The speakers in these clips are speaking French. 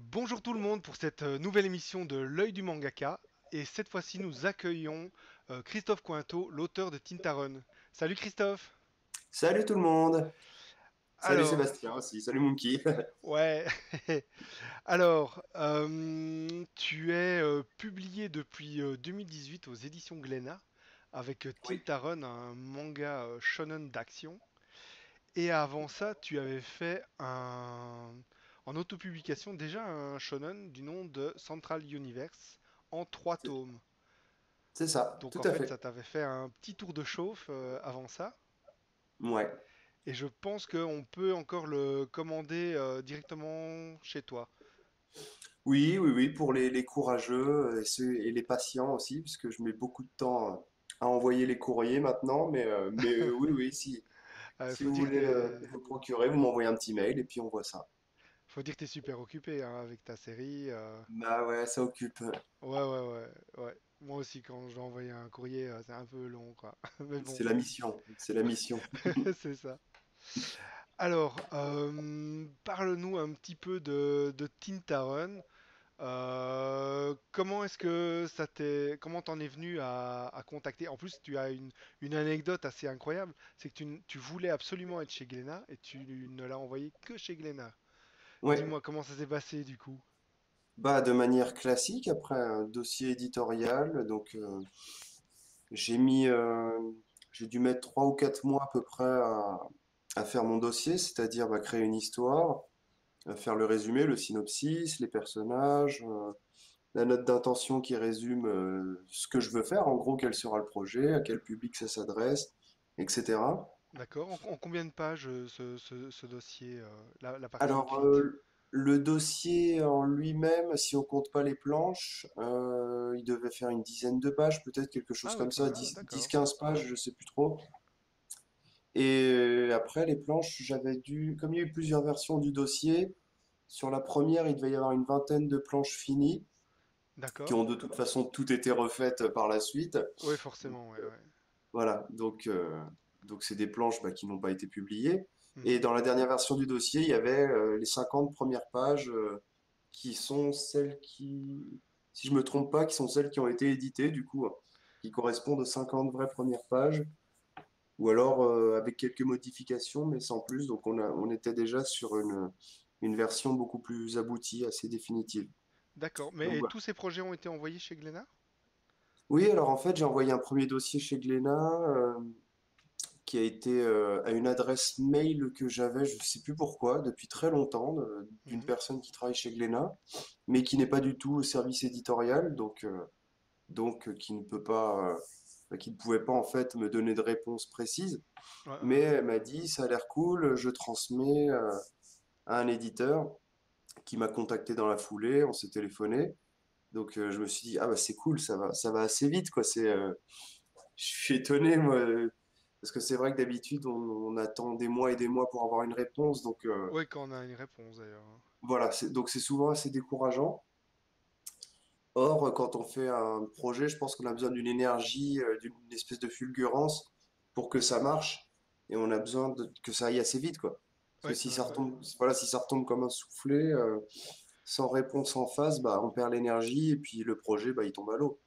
Bonjour tout le monde pour cette nouvelle émission de l'œil du mangaka. Et cette fois-ci, nous accueillons Christophe Cointeau, l'auteur de Tintaron. Salut Christophe. Salut tout le monde. Salut Alors, Sébastien aussi. Salut Monkey. ouais. Alors, tu es publié depuis 2018 aux éditions Glénat avec Oui. Tintaron, un manga shonen d'action. Et avant ça, tu avais fait en autopublication déjà un shonen du nom de Central Universe en trois C'est tomes. c'est ça, Donc tout en à fait, ça fait. t'avait fait un petit tour de chauffe avant ça. Ouais. Et je pense qu'on peut encore le commander directement chez toi. Oui, oui, oui, pour les courageux et les patients aussi, puisque je mets beaucoup de temps à envoyer les courriers maintenant. Mais oui, oui, si Faut vous dire que voulez t'es, vous procurer, vous m'envoyez un petit mail et puis on voit ça. faut dire que t'es super occupé hein, avec ta série. Bah ouais, ça occupe. Ouais, ouais, ouais, ouais. Moi aussi, quand je dois envoyer un courrier, c'est un peu long, quoi. Mais bon, C'est la mission. C'est la mission. c'est ça. Alors, parle-nous un petit peu de Tintaron. Comment est-ce que comment t'en es venu à contacter? En plus, tu as une anecdote assez incroyable, c'est que tu voulais absolument être chez Glénat et tu ne l'as envoyé que chez Glénat. Ouais. Dis-moi comment ça s'est passé du coup. Bah de manière classique, après un dossier éditorial, donc j'ai mis, j'ai dû mettre 3 ou 4 mois à peu près à faire mon dossier, c'est-à-dire bah, créer une histoire, faire le résumé, le synopsis, les personnages, la note d'intention qui résume ce que je veux faire, en gros quel sera le projet, à quel public ça s'adresse, etc. D'accord. En combien de pages ce dossier, la partie Alors, écrite? le dossier en lui-même, si on compte pas les planches, il devait faire une dizaine de pages, peut-être quelque chose Ah oui, comme quand ça, même, 10, d'accord. 15 pages, je sais plus trop. Et après, les planches, j'avais dû, comme il y a eu plusieurs versions du dossier, sur la première, il devait y avoir une vingtaine de planches finies, qui D'accord. ont de toute façon toutes été refaites par la suite. Oui, forcément, ouais, ouais. Voilà, donc c'est des planches bah, qui n'ont pas été publiées. Et Mhm. dans la dernière version du dossier, il y avait les 50 premières pages qui sont celles qui, si je me trompe pas, qui sont celles qui ont été éditées, du coup, qui correspondent aux 50 vraies premières pages, ou alors avec quelques modifications, mais sans plus. Donc on était déjà sur une version beaucoup plus aboutie, assez définitive. D'accord. Donc Mais et voilà. tous ces projets ont été envoyés chez Glénat? Oui, alors en fait, j'ai envoyé un premier dossier chez Glénat. Qui a été à une adresse mail que j'avais, je ne sais plus pourquoi, depuis très longtemps, d'une Mhm. personne qui travaille chez Glénat, mais qui n'est pas du tout au service éditorial, donc qui ne peut pas, qui ne pouvait pas en fait me donner de réponse précise. Ouais, Mais ouais. elle m'a dit, ça a l'air cool, je transmets à un éditeur qui m'a contacté dans la foulée, on s'est téléphoné. Donc je me suis dit, ah bah c'est cool, ça va assez vite, quoi. Je suis étonné, moi, parce que c'est vrai que d'habitude, on attend des mois et des mois pour avoir une réponse. Donc Ouais, quand on a une réponse d'ailleurs. voilà, donc c'est souvent assez décourageant. Or, quand on fait un projet, je pense qu'on a besoin d'une énergie, d'une espèce de fulgurance pour que ça marche. Et on a besoin que ça aille assez vite, quoi. Parce que Ouais, si ouais, ça ouais. retombe, voilà, si ça retombe comme un soufflé, sans réponse en face, bah, on perd l'énergie et puis le projet, bah, il tombe à l'eau.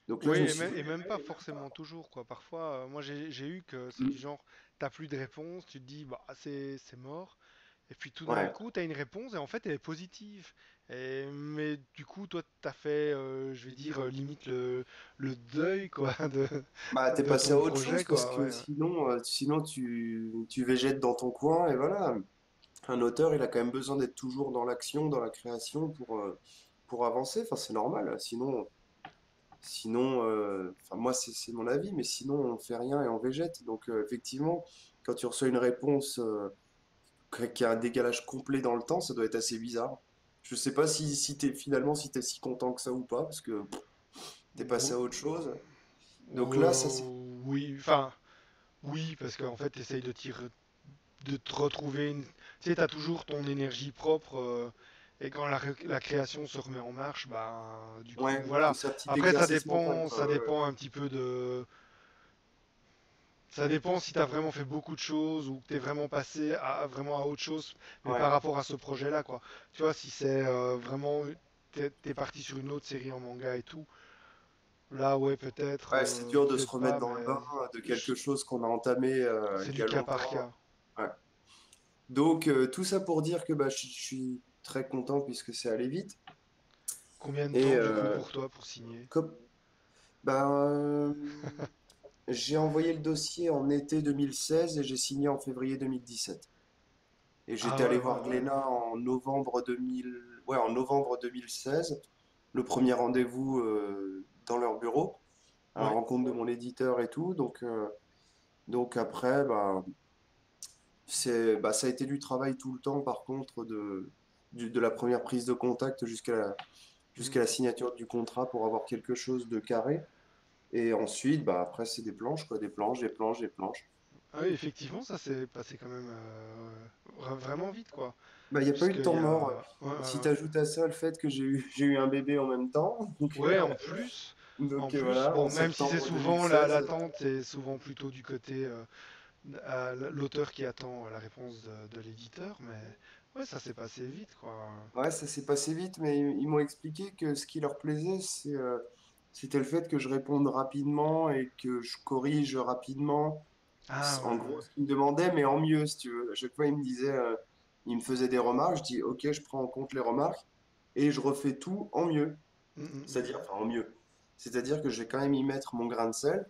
Donc là, Oui, je me suis dit, et même pas forcément toujours, quoi. Parfois, moi j'ai eu que c'est du hmm, genre, t'as plus de réponse, tu te dis, bah c'est mort. Et puis tout d'un ouais, coup, t'as une réponse et en fait elle est positive. Mais du coup, toi, t'as fait, je vais dire, limite le deuil, quoi, bah, t'es de passé à ton autre projet, chose parce quoi. que Ouais, sinon tu végètes dans ton coin et voilà. Un auteur, il a quand même besoin d'être toujours dans l'action, dans la création pour avancer. Enfin, c'est normal. Enfin, moi, c'est mon avis, mais sinon, on fait rien et on végète. Donc, effectivement, quand tu reçois une réponse qui a un décalage complet dans le temps, ça doit être assez bizarre. Je sais pas si finalement, si t'es si content que ça ou pas, parce que t'es passé ouais. à autre chose. Donc là, ça c'est. Oui, enfin, oui, parce qu'en fait, t'essayes de te retrouver une... Tu sais, t'as toujours ton énergie propre. Et quand la création se remet en marche, bah, du coup, Ouais, voilà. c'est un petit Après, exercice mental, ça quoi. Ouais, ouais. dépend un petit peu de... Ça dépend si tu as vraiment fait beaucoup de choses ou que tu es vraiment passé vraiment à autre chose, mais Ouais. par rapport à ce projet-là, quoi. Tu vois, si c'est vraiment, t'es parti sur une autre série en manga et tout, là, ouais, peut-être, Ouais, c'est dur de se peut-être remettre pas, dans le mais bain de quelque je- chose qu'on a entamé c'est il y du a cas par longtemps. cas. Ouais. Donc, tout ça pour dire que bah, je suis très content puisque c'est allé vite. Combien de Et temps, du coup, pour toi, pour signer? comme, ben, j'ai envoyé le dossier en été 2016 et j'ai signé en février 2017. Et Ah j'étais ouais, allé ouais, voir ouais. Glénat en novembre 2000, ouais, en novembre 2016. Le premier rendez-vous dans leur bureau, à la Ouais. rencontre de mon éditeur et tout. Donc après, bah, ça a été du travail tout le temps, par contre, de la première prise de contact jusqu'à Mm. la signature du contrat pour avoir quelque chose de carré. Et ensuite, bah, après, c'est des planches, quoi, des planches, des planches, des planches. Ah oui, effectivement, ça s'est passé quand même vraiment vite, quoi. Bah, il n'y a pas eu Puisque de il temps y mort. a... Ouais, Si ouais, tu ajoutes à ça le fait que j'ai eu un bébé en même temps, donc, ouais. Ouais, en plus, voilà, en bon, même si c'est septembre souvent 2016. l'attente, c'est souvent plutôt du côté l'auteur qui attend la réponse de l'éditeur, mais ouais, ça s'est passé vite, quoi. Ouais, ça s'est passé vite, mais ils m'ont expliqué que ce qui leur plaisait, c'était le fait que je réponde rapidement et que je corrige rapidement. Ah En ouais, gros, ouais. ce qu'ils me demandaient, mais en mieux, si tu veux. À chaque fois, ils me disaient, ils me faisaient des remarques, je dis, ok, je prends en compte les remarques et je refais tout en mieux. Mm, mm, C'est-à-dire, mm. enfin, en mieux. C'est-à-dire que je vais quand même y mettre mon grain de sel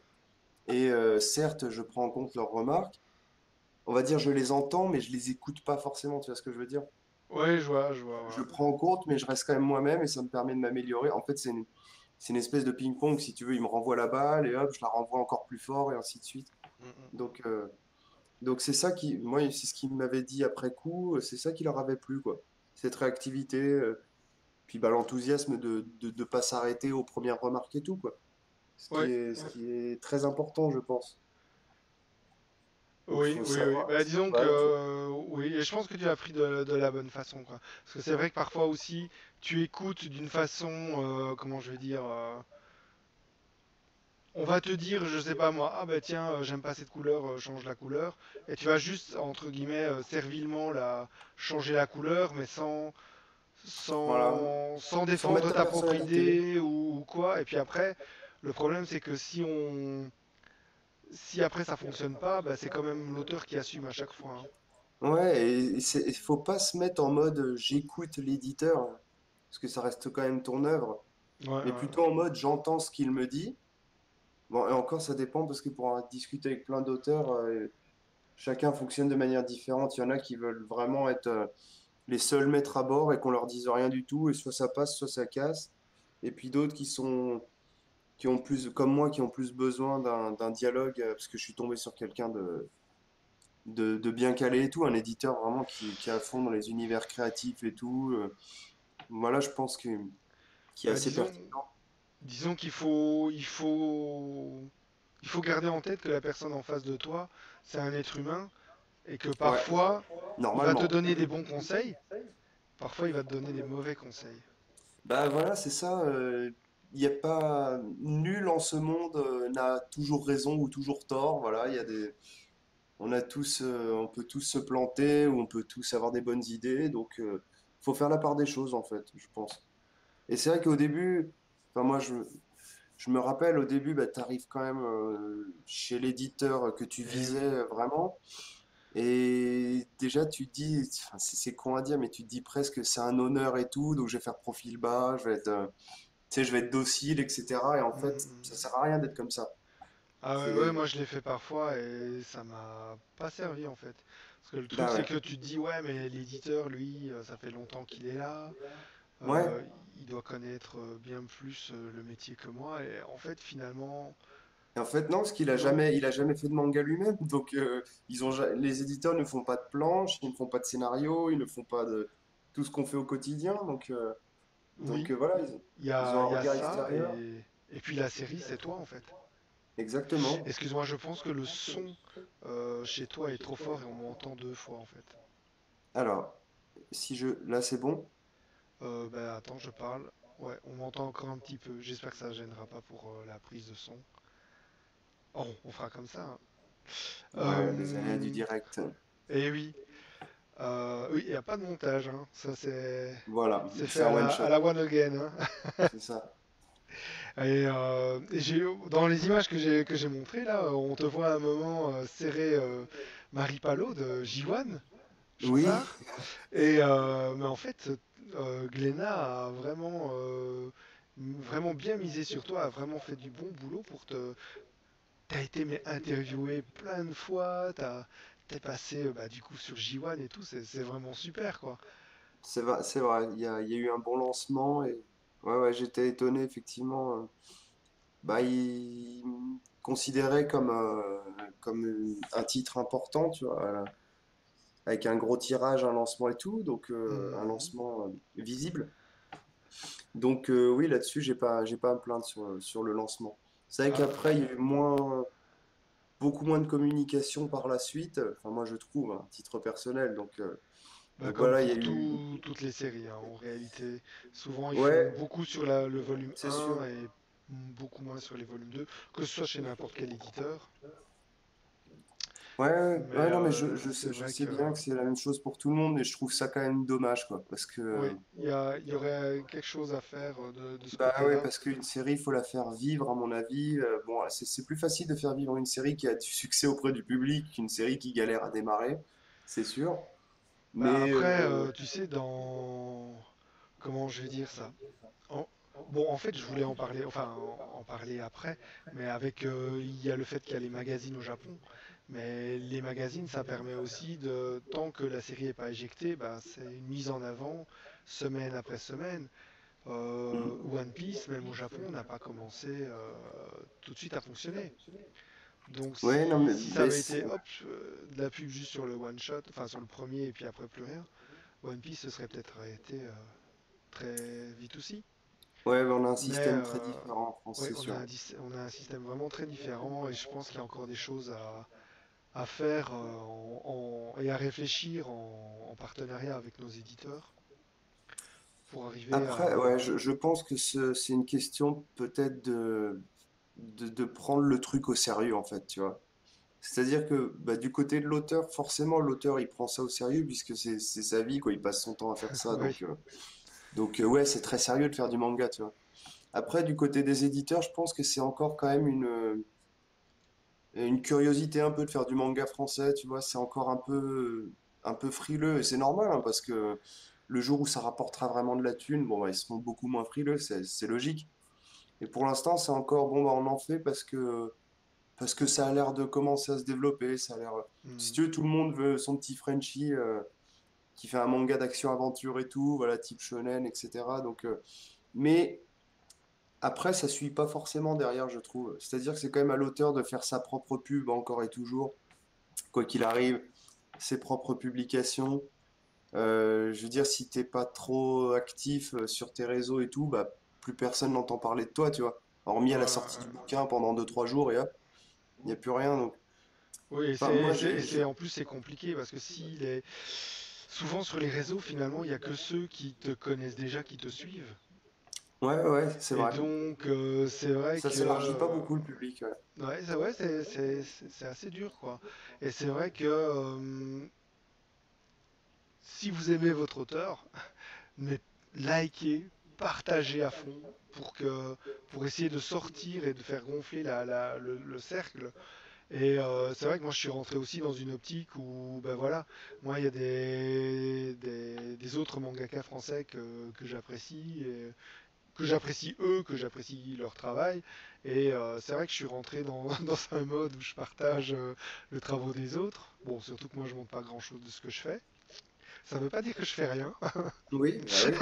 et certes, je prends en compte leurs remarques. On va dire, je les entends, mais je les écoute pas forcément, tu vois ce que je veux dire? Ouais, je vois, Je ouais. prends en compte, mais je reste quand même moi-même et ça me permet de m'améliorer. En fait, c'est une espèce de ping-pong, si tu veux. Il me renvoie la balle et hop, je la renvoie encore plus fort et ainsi de suite. Mm, mm. Donc, c'est ça qui, moi, c'est ce qu'ils m'avaient dit après coup, c'est ça qui leur avait plu, quoi. Cette réactivité, puis bah, l'enthousiasme de pas s'arrêter aux premières remarques et tout, quoi. Ouais, Ce qui est très important, je pense. Donc, il oui, faut oui, oui. savoir. Bah, disons que Voilà, oui, et je pense que tu l'as pris de la bonne façon, quoi. Parce que c'est vrai que parfois aussi, tu écoutes d'une façon, comment je vais dire, on va te dire, je sais pas moi, ah bah tiens, j'aime pas cette couleur, change la couleur, et tu vas juste, entre guillemets, servilement changer la couleur, mais voilà. sans Sans mettre défendre ta ta propre personnalité. idée ou quoi. Et puis après, le problème c'est que si après ça fonctionne pas, bah, c'est quand même l'auteur qui assume à chaque fois, hein. Ouais, et il faut pas se mettre en mode j'écoute l'éditeur, parce que ça reste quand même ton œuvre, Ouais, ouais, mais plutôt en mode j'entends ce qu'il me dit. Bon, et encore, ça dépend parce que pour en discuter avec plein d'auteurs, chacun fonctionne de manière différente. Il y en a qui veulent vraiment être les seuls maîtres à bord et qu'on leur dise rien du tout, et soit ça passe, soit ça casse. Et puis d'autres qui ont plus, comme moi, qui ont plus besoin d'un dialogue, parce que je suis tombé sur quelqu'un de bien calé et tout, un éditeur vraiment qui est à fond dans les univers créatifs et tout. Voilà, je pense qui est Bah, assez pertinent. disons il faut garder en tête que la personne en face de toi, c'est un être humain et que Ouais, parfois, il va te normalement. donner des bons conseils, parfois il va te donner des mauvais conseils. Bah voilà, c'est ça. Il n'y a pas nul en ce monde n'a toujours raison ou toujours tort. Voilà, on a tous, on peut tous se planter ou on peut tous avoir des bonnes idées. Donc, faut faire la part des choses en fait, je pense. Et c'est vrai qu'au début, enfin moi je me rappelle au début, bah, tu arrives quand même chez l'éditeur que tu Eh visais oui. vraiment. Et déjà, tu te dis, enfin, c'est con à dire, mais tu te dis presque que c'est un honneur et tout, donc je vais faire profil bas, tu sais, je vais être docile, etc. Et en Mm, fait, mm, ça mm. sert à rien d'être comme ça. Ah ouais, ouais, C'est, moi je l'ai fait parfois et ça m'a pas servi en fait. Parce que le truc bah c'est ouais. que tu te dis ouais mais l'éditeur lui ça fait longtemps qu'il est là, Ouais. euh, il doit connaître bien plus le métier que moi et en fait finalement Et en fait, non, parce non. il a jamais fait de manga lui-même. Donc, les éditeurs ne font pas de planches, ils ne font pas de scénario, ils ne font pas de tout ce qu'on fait au quotidien. Donc, Oui, voilà, ils ont un il y a regard ça extérieur. et puis la série c'est toi en fait. Exactement. Excuse-moi, je pense que le son chez toi est trop fort et on m'entend deux fois en fait. Alors, là, c'est bon. Bah attends, je parle. Ouais, on m'entend encore un petit peu. J'espère que ça gênera pas pour la prise de son. Oh, on fera comme ça, hein. Ouais, les aléas du Euh, direct. et oui, oui, il n'y a pas de montage, hein. Ça Voilà, c'est fait c'est un one à shot, la one again, hein. c'est ça. Et dans les images que j'ai montrées là, on te voit à un moment serrer Marie Palot de J1, Oui, Chansard. Mais en fait, Glénat a vraiment bien misé sur toi, a vraiment fait du bon boulot pour te. T'as été mais interviewé plein de fois, t'es passé bah, du coup sur J1 et tout, c'est vraiment super quoi. c'est vrai, il y a eu un bon lancement et ouais, ouais, j'étais étonné effectivement. Bah, il me considérait comme un titre important, tu vois, avec un gros tirage, un lancement et tout, donc un Mhm. lancement visible. Donc oui, là-dessus, j'ai pas à me plaindre sur le lancement. C'est vrai Ah, qu'après, il y a eu beaucoup moins de communication par la suite. Enfin, moi, je trouve, à titre personnel. bah, Donc comme voilà, il y a pour eu. toutes les séries, hein, en réalité. Souvent, ils font Ouais, beaucoup sur le volume c'est 1 sûr. et beaucoup moins sur les volumes 2, que ce soit chez n'importe quel éditeur. Ouais, ouais, Mais ouais, non, mais c'est je vrai sais que, bien que c'est la même chose pour tout le monde, et je trouve ça quand même dommage, quoi. Parce que, oui, il y aurait quelque chose à faire de ce bah ouais, côté-là. parce qu'une série, il faut la faire vivre, à mon avis. Bon, c'est plus facile de faire vivre une série qui a du succès auprès du public qu'une série qui galère à démarrer, c'est sûr. Bah, Mais, après, tu sais, comment je vais dire ça? En- Bon, en fait, je voulais en parler, enfin, en parler après, mais il y a le fait qu'il y a les magazines au Japon, mais les magazines, ça permet aussi tant que la série n'est pas éjectée, bah, c'est une mise en avant semaine après semaine. One Piece, même au Japon, n'a pas commencé tout de suite à fonctionner. Donc ouais, non, si ça avait été hop, de la pub juste sur le one shot, enfin sur le premier et puis après plus rien, One Piece se serait peut-être arrêté très vite aussi. ouais, on a un Mais système très différent en France, ouais, c'est sûr. on a un système vraiment très différent et je pense qu'il y a encore des choses à faire et à réfléchir en partenariat avec nos éditeurs pour arriver Après, ouais, à. je pense que c'est une question peut-être de prendre le truc au sérieux, en fait, tu vois. C'est-à-dire que bah, du côté de l'auteur, forcément, l'auteur, il prend ça au sérieux puisque c'est sa vie, quoi. Il passe son temps à faire ça. Oui. Ouais, c'est très sérieux de faire du manga, tu vois. Après, du côté des éditeurs, je pense que c'est encore quand même une curiosité un peu de faire du manga français, tu vois. C'est encore un peu frileux et c'est normal, hein, parce que le jour où ça rapportera vraiment de la thune, bon, bah, ils seront beaucoup moins frileux, c'est logique. Et pour l'instant, c'est encore, bon, bah, on en fait parce que ça a l'air de commencer à se développer. Ça a l'air, si Hmm. tu veux, tout le monde veut son petit Frenchie qui fait un manga d'action-aventure et tout, voilà, type shonen, etc. Mais après, ça suit pas forcément derrière, je trouve. C'est-à-dire que c'est quand même à l'auteur de faire sa propre pub encore et toujours, quoi qu'il arrive, ses propres publications. Je veux dire, si t'es pas trop actif sur tes réseaux et tout, bah, plus personne n'entend parler de toi, tu vois. Hormis à la sortie du Ouais. bouquin pendant deux trois jours et hop, il n'y a plus rien. Donc, Oui, enfin, moi, en plus c'est compliqué parce que souvent sur les réseaux finalement il y a que ceux qui te connaissent déjà qui te suivent. ouais, ouais, c'est Et vrai. donc c'est vrai Ça que s'élargit pas beaucoup le public, ouais. ouais, c'est assez dur quoi. Et c'est vrai que si vous aimez votre auteur, mais likez, partagez à fond pour essayer de sortir et de faire gonfler le cercle. Et c'est vrai que moi je suis rentré aussi dans une optique où, ben voilà, moi il y a des autres mangaka français que j'apprécie, que j'apprécie leur travail. Et c'est vrai que je suis rentré dans un mode où je partage le travail des autres. Bon, surtout que moi je montre pas grand-chose de ce que je fais. Ça ne veut pas dire que je fais rien, Oui, bah oui.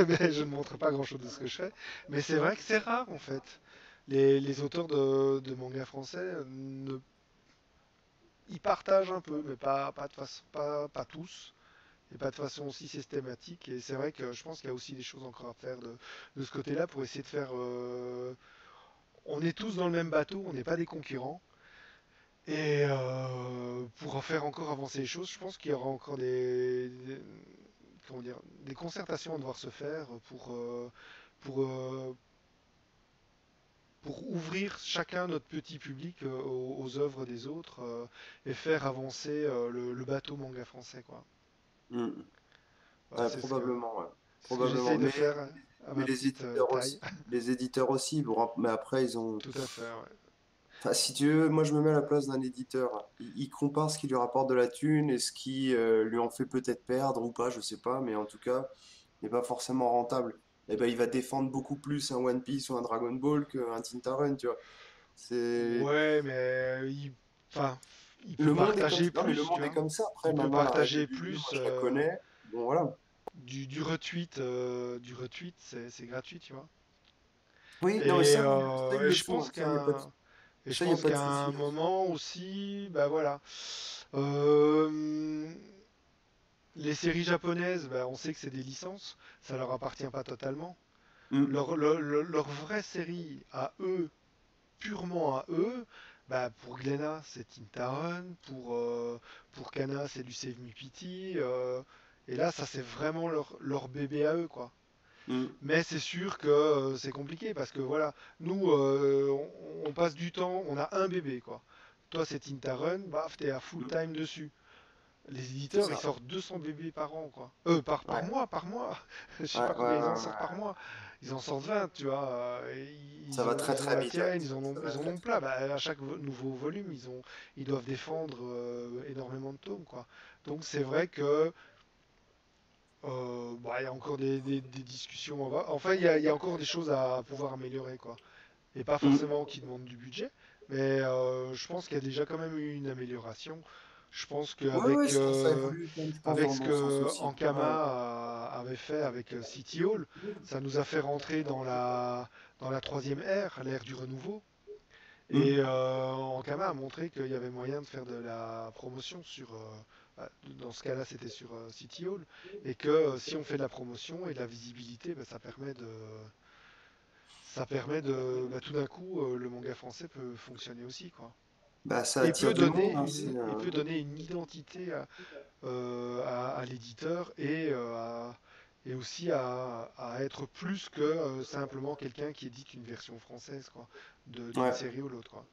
mais je ne montre pas grand-chose de ce que je fais. Mais c'est vrai que c'est rare en fait. Les auteurs de manga français ils partagent un peu, mais pas tous, et pas de façon aussi systématique. Et c'est vrai que je pense qu'il y a aussi des choses encore à faire de ce côté-là pour essayer de faire. On est tous dans le même bateau, on n'est pas des concurrents. Et pour en faire encore avancer les choses, je pense qu'il y aura encore comment dire, des concertations à devoir se faire pour pour ouvrir chacun notre petit public aux œuvres des autres et faire avancer le bateau manga français, quoi. Hmm. Voilà, Ouais, probablement, ouais. c'est ce que Probablement. j'essaye de faire à Mais ma petite taille. les éditeurs aussi, bon, mais après, ils ont. Tout à fait, ouais. Enfin, si tu veux, moi je me mets à la place d'un éditeur. Il compare ce qui lui rapporte de la thune et ce qui lui en fait peut-être perdre ou pas, je sais pas, mais en tout cas, n'est pas forcément rentable. Et ben, il va défendre beaucoup plus un One Piece ou un Dragon Ball qu'un Tintaren, tu vois. C'est Ouais, mais enfin, il peut le monde est comme partager ça. Non, mais le plus, tu monde est vois. comme ça. Après, Il peut maintenant la règle partager du jeu, moi plus je la connais. Bon voilà. du retweet, c'est gratuit, tu vois. Oui, non mais Et, ça ils et le je font. pense qu'un et je Ça y a pense pas de qu'à souci un là-dessus. moment aussi, bah voilà, euh, les séries japonaises, bah, on sait que c'est des licences, ça leur appartient pas totalement. Hmm, Leur vraie série à eux, purement à eux, bah pour Glenna c'est Tintaren, pour Kana c'est du Save Me Pity, et là ça c'est vraiment leur bébé à eux, quoi. hmm. Mais c'est sûr que c'est compliqué parce que voilà, nous on passe du temps, on a un bébé, quoi. Toi c'est Tintaren, baf, t'es à full Hmm. time dessus. Les C'est éditeurs ils ça. sortent 200 bébés par an, quoi. Par Ouais. mois, par mois. Je sais Ouais, pas ouais, combien ils en ouais, sortent par ouais. mois. Ils en sortent 20, tu vois. Ça va très Ils ont très la vite, ouais. tienne, Ça va ils en très ont très plein. vite. Bah, à chaque nouveau volume, ils doivent défendre énormément de tomes, quoi. Donc c'est vrai que bah, il y a encore des discussions. Enfin, il y a encore des choses à pouvoir améliorer, quoi. Et pas Hmm. forcément qui demandent du budget, mais je pense qu'il y a déjà quand même eu une amélioration. Je pense Ouais, ouais, qu'avec ça évolue quand même, je pense, avec dans le ce bon sens que aussi. Ouais. Ankama avait fait avec City Hall, ça nous a fait rentrer dans la troisième ère, l'ère du renouveau. Et Hmm. Ankama a montré qu'il y avait moyen de faire de la promotion sur, dans ce cas-là, c'était sur City Hall, et que si on fait de la promotion et de la visibilité, bah, ça permet de, bah, tout d'un coup, le manga français peut fonctionner aussi, quoi. Bah, ça Et attire du monde, hein, il peut donner une identité à l'éditeur et aussi à être plus que simplement quelqu'un qui édite une version française, quoi, d'une ouais. série ou l'autre, quoi.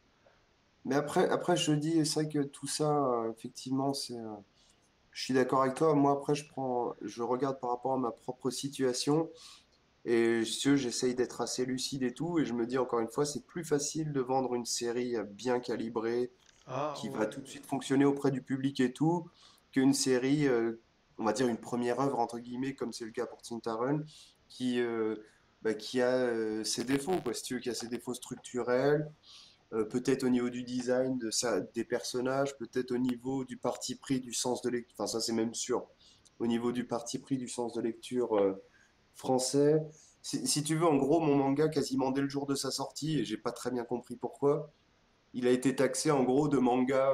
Mais après, je dis, c'est vrai que tout ça, effectivement, je suis d'accord avec toi. Moi, après, je regarde par rapport à ma propre situation et si tu veux, j'essaye d'être assez lucide et tout. Et je me dis, encore une fois, c'est plus facile de vendre une série bien calibrée, Ah, qui va ouais. tout de suite fonctionner auprès du public et tout, qu'une série, on va dire une première œuvre, entre guillemets, comme c'est le cas pour Tintaren, qui, qui a ses défauts, quoi, si tu veux, qui a ses défauts structurels, peut-être au niveau du design des personnages, peut-être au niveau du parti pris, du sens de lecture, enfin ça c'est même sûr, au niveau du parti pris, du sens de lecture français. Si tu veux, en gros, mon manga, quasiment dès le jour de sa sortie, et j'ai pas très bien compris pourquoi, il a été taxé en gros de manga,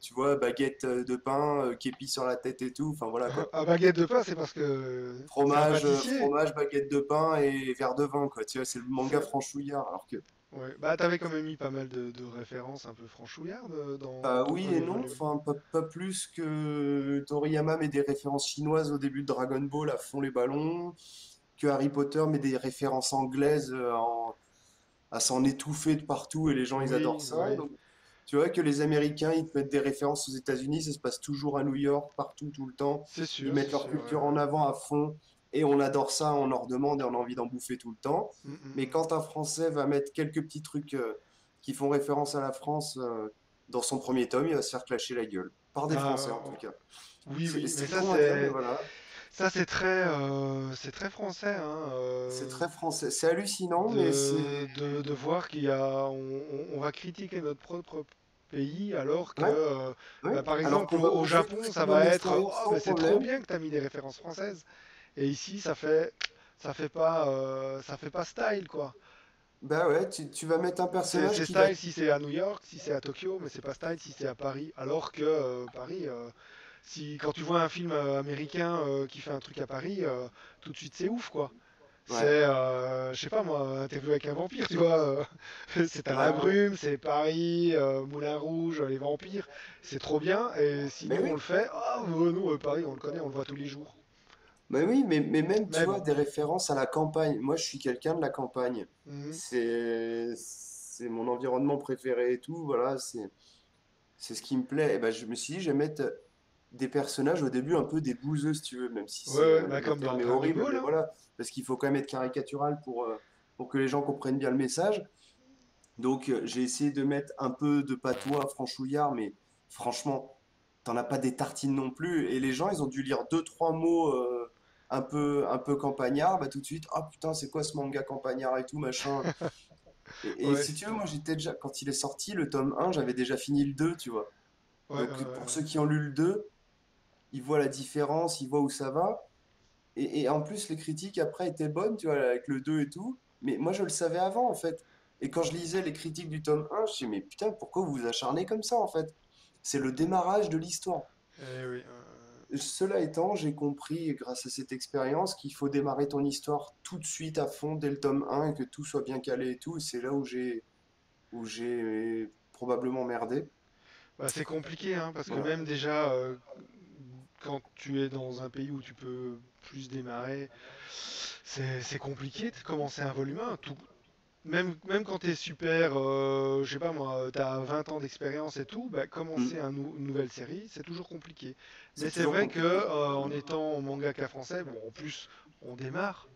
tu vois, baguette de pain, képi sur la tête et tout, enfin voilà quoi. À baguette de pain, c'est parce que c'est un pâtissier. Fromage, baguette de pain et verre de vin, quoi. Tu vois, c'est le manga C'est- franchouillard. Alors que, Ouais. Bah, t'avais quand même mis pas mal de références un peu franchouillardes dans bah ton oui et premier non, volume. enfin, pas plus que Toriyama met des références chinoises au début de Dragon Ball à fond les ballons, que Harry Potter met des références anglaises à s'en étouffer de partout et les gens ils adorent Oui, ça. oui. Donc, tu vois que les Américains ils te mettent des références aux États-Unis, ça se passe toujours à New York, partout, tout le temps. Ils mettent C'est leur sûr, ouais, culture ouais. en avant à fond et on adore ça, on en redemande et on a envie d'en bouffer tout le temps. Mm, mm, Mais mm. quand un Français va mettre quelques petits trucs qui font référence à la France dans son premier tome, il va se faire clasher la gueule. Par des Ah, Français en tout cas. oui, oui, mais C'est con à dire, mais voilà. ça c'est très français, hein, C'est très français. C'est hallucinant, mais c'est... de voir on va critiquer notre propre pays alors que, Ouais, ouais. bah, par Alors exemple, qu'on va au bouffer tout Japon, ce qui ça vient de va être, l'extérieur oh, sans mais c'est trop problème. bien que tu as mis des références françaises. Et ici, ça fait pas style, quoi. Bah ouais, tu vas mettre un personnage C'est qui va... style si c'est à New York, si c'est à Tokyo, mais c'est pas style si c'est à Paris. Alors que Paris, si quand tu vois un film américain qui fait un truc à Paris, tout de suite c'est ouf, quoi. C'est, Ouais, je sais pas moi, Interview avec un vampire, tu vois. C'est à la ouais. brume, c'est Paris, Moulin Rouge, les vampires, c'est trop bien. Et si Mais nous on oui. le fait, ah nous Paris on le connaît, on le voit tous les jours. Bah oui, mais même, tu Mais vois, bon. des références à la campagne. Moi, je suis quelqu'un de la campagne. Mhm. C'est mon environnement préféré et tout, voilà, c'est ce qui me plaît. Et ben, je me suis dit, je vais mettre des personnages au début un peu des bouseux, si tu veux, même si Ouais, ouais, bah le comme dans terme est Dragon horrible, Ball, mais hein. voilà, parce qu'il faut quand même être caricatural pour que les gens comprennent bien le message. Donc, j'ai essayé de mettre un peu de patois franchouillard, mais franchement, t'en as pas des tartines non plus. Et les gens, ils ont dû lire deux, trois mots un peu campagnard, bah tout de suite, ah putain, c'est quoi ce manga campagnard et tout, machin. Et Ouais, si tu veux, moi, j'étais déjà, quand il est sorti, le tome un, j'avais déjà fini le 2, tu vois. ouais, ouais, Donc, pour ouais. ceux qui ont lu le 2, ils voient la différence, ils voient où ça va. Et en plus, les critiques après étaient bonnes, tu vois, avec le 2 et tout. Mais moi, je le savais avant, en fait. Et quand je lisais les critiques du tome un, je me disais, mais putain, pourquoi vous vous acharnez comme ça, en fait? C'est le démarrage de l'histoire. Oui. Cela étant, j'ai compris, grâce à cette expérience, qu'il faut démarrer ton histoire tout de suite à fond dès le tome un et que tout soit bien calé et tout. Et c'est là où j'ai probablement merdé. Bah, c'est compliqué, hein, parce que Voilà. même déjà, quand tu es dans un pays où tu peux plus démarrer, c'est compliqué de commencer un volume 1. Même quand tu es super, je sais pas moi, tu as 20 ans d'expérience et tout, bah, Mm. commencer une nouvelle série, c'est toujours compliqué. Mais C'est c'est toujours vrai que compliqué. en étant mangaka français, bon, en plus, on démarre.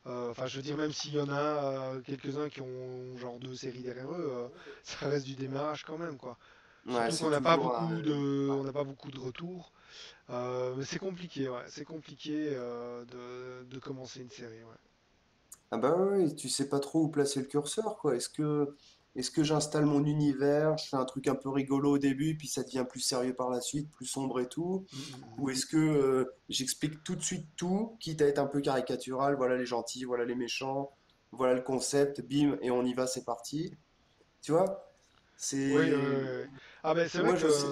Enfin, je veux dire, même s'il y en a quelques-uns qui ont genre deux séries derrière eux, ça reste du démarrage quand même, quoi. Ouais, Surtout qu'on c'est n'a pas toujours. beaucoup on n'a pas beaucoup de retours. Mais c'est compliqué, ouais. C'est compliqué de commencer une série, ouais. Ah bah ouais, ouais, tu sais pas trop où placer le curseur, quoi. Est-ce que j'installe mon univers, je fais un truc un peu rigolo au début, puis ça devient plus sérieux par la suite, plus sombre et tout? Mm, mm, mm. Ou est-ce que j'explique tout de suite tout, quitte à être un peu caricatural, voilà les gentils, voilà les méchants, voilà le concept, bim, et on y va, c'est parti. Tu vois? Oui, C'est... ah ben c'est vrai Moi, que je sais...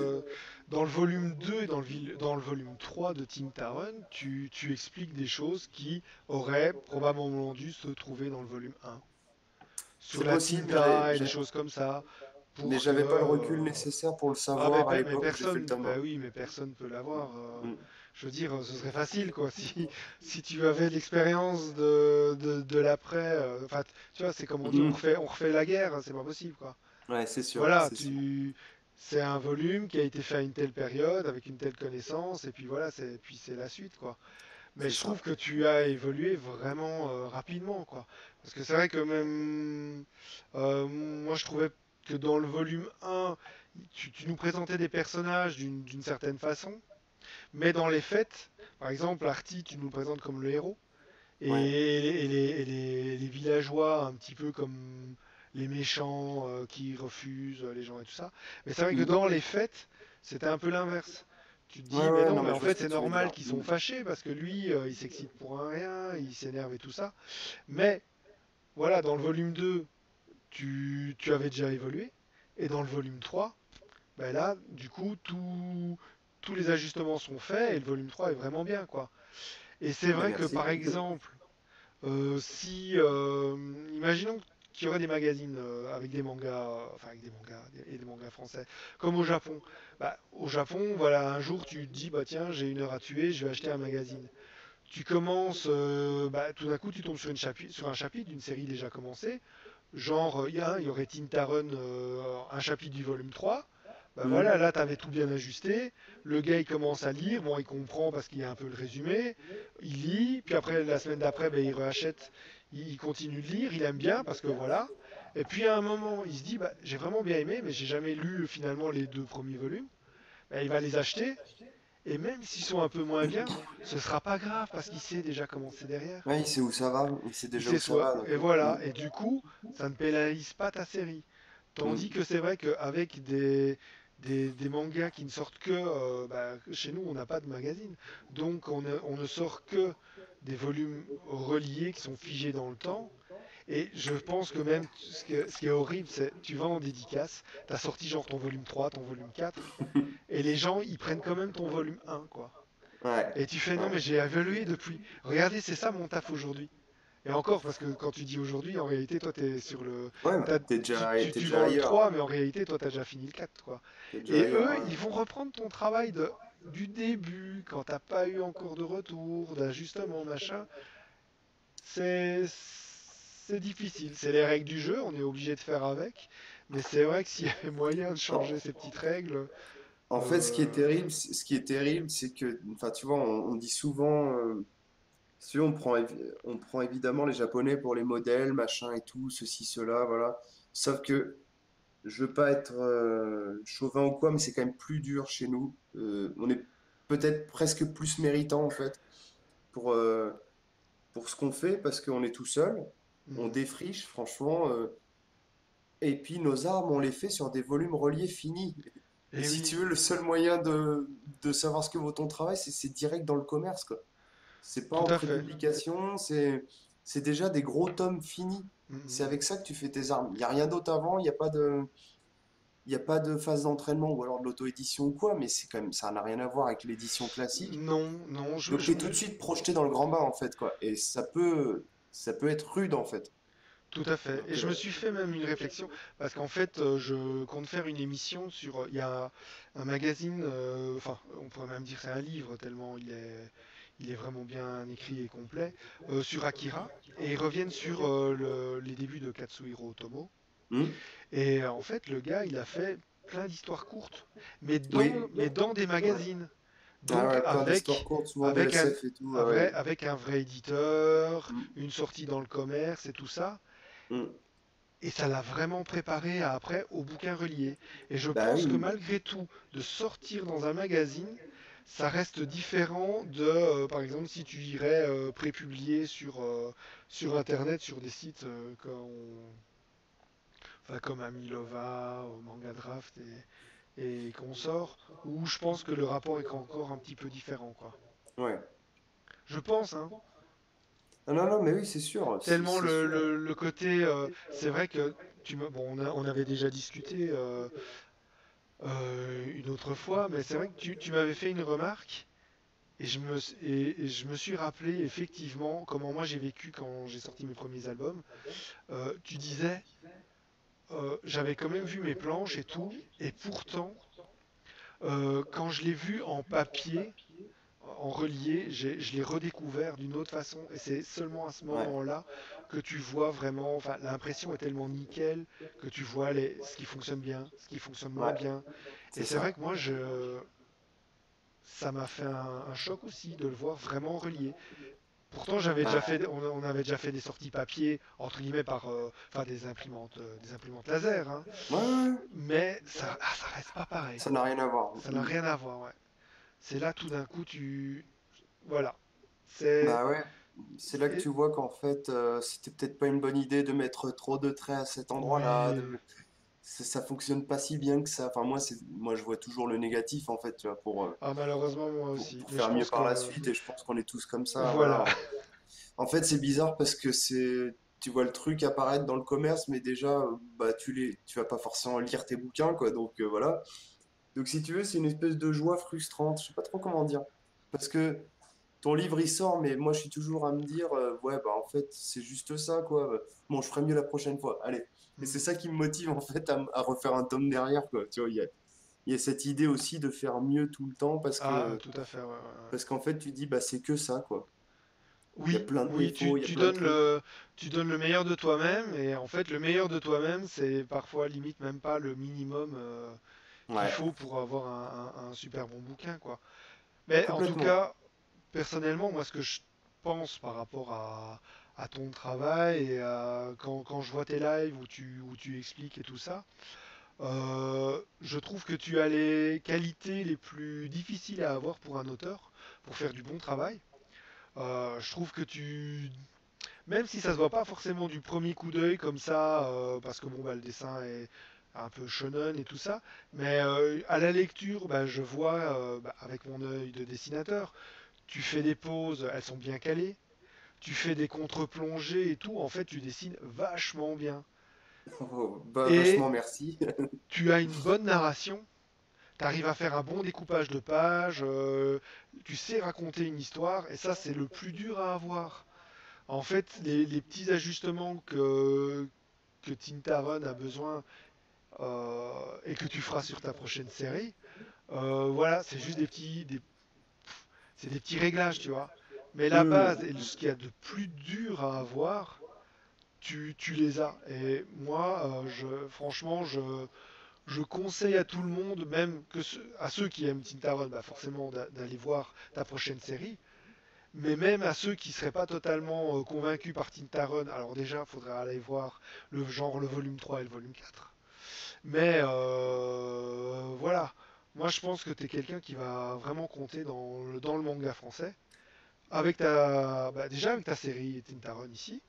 dans le volume 2 et dans le volume 3 de Tim Taron, tu expliques des choses qui auraient probablement dû se trouver dans le volume 1. Sur C'est la possible, tinta et des choses comme ça, mais pour que j'avais pas le recul nécessaire pour le ah savoir à mais l'époque où j'ai fait le personne, tome 1. bah oui, mais personne peut l'avoir. Mm. Je veux dire, ce serait facile quoi. Si tu avais l'expérience de l'après, enfin, tu vois, c'est comme on dit, Mm. on refait la guerre, c'est pas possible quoi. Ouais, c'est sûr, Voilà, c'est sûr. c'est un volume qui a été fait à une telle période avec une telle connaissance, et puis voilà, puis c'est la suite quoi. Mais C'est je ça. trouve que tu as évolué vraiment rapidement quoi. Parce que c'est vrai que même moi je trouvais que dans le volume 1, tu nous présentais des personnages d'une certaine façon, mais dans les faits, par exemple, Artie, tu nous le présentes comme le héros, Ouais. les villageois un petit peu comme les méchants qui refusent les gens et tout ça. Mais c'est vrai que Mm. dans les faits, c'était un peu l'inverse. Tu te Ouais, dis, mais ouais, non, non, mais mais en je vois fait, ce que c'est tu veux normal dire. qu'ils sont Mm. fâchés parce que lui, il s'excite pour un rien, il s'énerve et tout ça. Mais voilà, dans le volume 2, tu avais déjà évolué. Et dans le volume 3, ben là, du coup, tous les ajustements sont faits et le volume 3 est vraiment bien, quoi. Et c'est Mais vrai que, merci. par exemple, si, imaginons qu'il y aurait des magazines avec des mangas, enfin avec des mangas et des mangas français, comme au Japon. Bah, au Japon, voilà, un jour tu te dis, bah tiens, j'ai une heure à tuer, je vais acheter un magazine. Tu commences, bah, tout d'un coup, tu tombes sur un chapitre d'une série déjà commencée. Genre, il y aurait Tintaron, un chapitre du volume 3. Bah Mm. voilà, là, tu avais tout bien ajusté. Le gars, il commence à lire. Bon, il comprend parce qu'il y a un peu le résumé. Il lit. Puis après, la semaine d'après, ben, il réachète. Il continue de lire. Il aime bien parce que voilà. Et puis à un moment, il se dit, bah, j'ai vraiment bien aimé, mais j'ai jamais lu finalement les deux premiers volumes. Bah, il va les acheter. Et même s'ils sont un peu moins bien, ce sera pas grave parce qu'il sait déjà comment c'est derrière. Ouais, il sait où ça va, il sait Il déjà où sait ça soit. va, donc. Et voilà. Et du coup, ça ne pénalise pas ta série. Mm. Tandis que c'est vrai qu'avec des mangas qui ne sortent que. Bah, chez nous, on n'a pas de magazine. Donc, on ne sort que des volumes reliés qui sont figés dans le temps. Et je pense que même ce qui est horrible, c'est tu vas en dédicace, tu as sorti genre ton volume 3, ton volume 4, et les gens, ils prennent quand même ton volume 1, quoi. Ouais, Et tu fais, non, ouais. mais j'ai évalué depuis. Regardez, c'est ça mon taf aujourd'hui. Et encore, parce que quand tu dis aujourd'hui, en réalité, toi, t'es sur le. Ouais, t'as- t'es tu déjà vends le ailleurs. 3, mais en réalité, toi, t'as déjà fini le 4, quoi. T'es déjà Et ailleurs, eux, ouais. ils vont reprendre ton travail du début, quand t'as pas eu encore de retour, d'ajustement, machin, c'est difficile. C'est les règles du jeu, on est obligé de faire avec. Mais c'est vrai que s'il y avait moyen de changer ces petites règles, En fait, euh, ce qui est terrible, c'est que, enfin, tu vois, on dit souvent, si tu veux, on prend évidemment les Japonais pour les modèles, machin et tout, ceci, cela, voilà. Sauf que je veux pas être chauvin ou quoi, mais c'est quand même plus dur chez nous. On est peut-être presque plus méritant en fait pour, euh, pour ce qu'on fait parce qu'on est tout seul. On mhm. défriche, franchement. Et puis nos armes, on les fait sur des volumes reliés finis. Et Et si tu oui, veux, le seul moyen de savoir ce que vaut ton travail, c'est direct dans le commerce, quoi. C'est pas tout en à fait. prépublication, c'est déjà des gros tomes finis. C'est Mhm. avec ça que tu fais tes armes. Il n'y a rien d'autre avant, il y a pas de phase d'entraînement ou alors de l'auto-édition ou quoi, mais c'est quand même, ça n'a rien à voir avec l'édition classique. Non, non, Donc tu es tout de suite projeté dans le grand bain en fait, quoi. Et ça peut être rude en fait. tout à fait. Et Donc, je me suis fait même une réflexion, parce qu'en fait, je compte faire une émission sur. Il y a un magazine, enfin, on pourrait même dire c'est un livre, tellement il est vraiment bien écrit et complet, sur Akira. Et ils reviennent sur les débuts de Katsuhiro Otomo. hmm. Et en fait, le gars, il a fait plein d'histoires courtes, Oui. mais dans des magazines. Ah Donc ouais, plein d'histoires courtes, souvent de avec SF et tout. Ah ouais. avec un vrai éditeur, Hmm. une sortie dans le commerce et tout ça. Hmm. Et ça l'a vraiment préparé après au bouquin relié. Et je Bah pense que oui, malgré tout, de sortir dans un magazine, ça reste différent de, par exemple, si tu irais prépublier sur Internet, sur des sites enfin, comme Amilova, Manga Draft et consorts, où je pense que le rapport est encore un petit peu différent, quoi. ouais. Je pense, hein. Ah non, non, mais oui, c'est sûr, Tellement c'est sûr. le côté, c'est vrai que bon, on avait déjà discuté une autre fois, mais c'est vrai que tu m'avais fait une remarque et je me suis rappelé effectivement comment moi j'ai vécu quand j'ai sorti mes premiers albums. Tu disais, j'avais quand même vu mes planches et tout, et pourtant, quand je l'ai vu en papier, en relié, je l'ai redécouvert d'une autre façon. Et c'est seulement à ce Ouais, moment-là que tu vois vraiment, enfin, l'impression est tellement nickel que tu vois ce qui fonctionne bien, ce qui fonctionne moins ouais, bien. Et c'est c'est vrai ça. que moi, ça m'a fait un choc aussi de le voir vraiment relié. Pourtant, Bah, on avait déjà fait des sorties papier entre guillemets enfin des imprimantes laser, hein. ouais, ouais, ouais. Mais ça reste pas pareil. Ça n'a rien à voir. Ça n'a Hmm. rien à voir, ouais. C'est là tout d'un coup voilà, c'est Bah ouais, c'est là que et- tu vois qu'en fait, c'était peut-être pas une bonne idée de mettre trop de traits à cet endroit-là. oui. Ça fonctionne pas si bien que ça. Enfin, moi, je vois toujours le négatif, en fait, tu vois, Ah, malheureusement, moi aussi. pour Mais je faire mieux pense par la que suite. Et je pense qu'on est tous comme ça, voilà. voilà. En fait, c'est bizarre parce que tu vois le truc apparaître dans le commerce, mais déjà, bah, tu vas pas forcément lire tes bouquins, quoi. Donc, voilà. Donc, si tu veux, c'est une espèce de joie frustrante. Je sais pas trop comment dire. Parce que ton livre, il sort, mais moi, je suis toujours à me dire, ouais, bah, en fait, c'est juste ça, quoi. Bon, je ferai mieux la prochaine fois. Allez. Et c'est Hmm. ça qui me motive, en fait, à refaire un tome derrière, quoi. Tu vois, il y a cette idée aussi de faire mieux tout le temps Ah, tout à fait, ouais, ouais, ouais. parce qu'en fait, tu dis, bah, c'est que ça, quoi. Il y a Oui, plein de oui, défauts, il y a plein de trucs. tu donnes le meilleur de toi-même, et en fait, le meilleur de toi-même, c'est parfois limite même pas le minimum qu'il Ouais, faut pour avoir un super bon bouquin, quoi. Mais en tout complètement. cas, personnellement, moi, ce que je pense par rapport à ton travail et quand je vois tes lives où tu expliques et tout ça, je trouve que tu as les qualités les plus difficiles à avoir pour un auteur pour faire du bon travail. Je trouve que même si ça se voit pas forcément du premier coup d'œil comme ça, parce que bon, bah, le dessin est un peu shonen et tout ça, mais à la lecture, bah, je vois bah, avec mon œil de dessinateur, tu fais des pauses, elles sont bien calées, tu fais des contre-plongées et tout, en fait, tu dessines vachement bien. Oh, bah, Et vachement merci. tu as une bonne narration, tu arrives à faire un bon découpage de pages, tu sais raconter une histoire, et ça, c'est le plus dur à avoir. En fait, les petits ajustements que Tintaron a besoin et que tu feras sur ta prochaine série, Voilà, c'est juste c'est des petits réglages, tu vois. Mais la Hmm. base et ce qu'il y a de plus dur à avoir, tu les as. Et moi, franchement, je conseille à tout le monde, même à ceux qui aiment Tintaron, bah forcément d'aller voir ta prochaine série. Mais même à ceux qui seraient pas totalement convaincus par Tintaron, alors déjà, il faudrait aller voir le volume 3 et le volume 4. Mais voilà, moi je pense que tu es quelqu'un qui va vraiment compter dans le manga français. Déjà avec ta série Tintaron ici,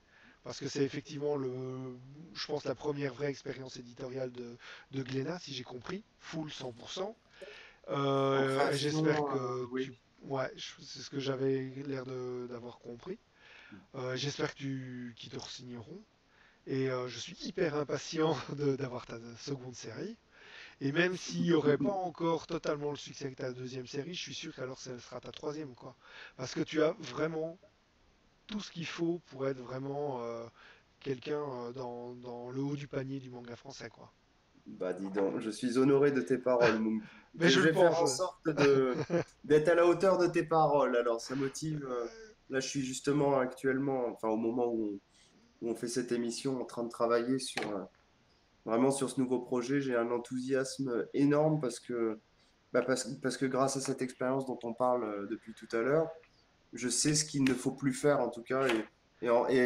parce que c'est effectivement je pense la première vraie expérience éditoriale de Glénat, si j'ai compris, full 100%. En Et j'espère création, que oui. ouais, c'est ce que j'avais l'air d'avoir compris. J'espère qu'ils te re-signeront. Et je suis hyper impatient d'avoir ta seconde série. Et même s'il n'y aurait pas encore totalement le succès avec ta deuxième série, je suis sûr qu'alors ce sera ta troisième, quoi. Parce que tu as vraiment tout ce qu'il faut pour être vraiment quelqu'un dans le haut du panier du manga français, quoi. Bah dis donc, je suis honoré de tes paroles, Monkey. Mais je Je le vais faire pense. en sorte de d'être à la hauteur de tes paroles. Alors, ça motive. Là, je suis justement actuellement, enfin au moment où on fait cette émission, en train de travailler sur vraiment sur ce nouveau projet. J'ai un enthousiasme énorme parce que grâce à cette expérience dont on parle depuis tout à l'heure, je sais ce qu'il ne faut plus faire en tout cas et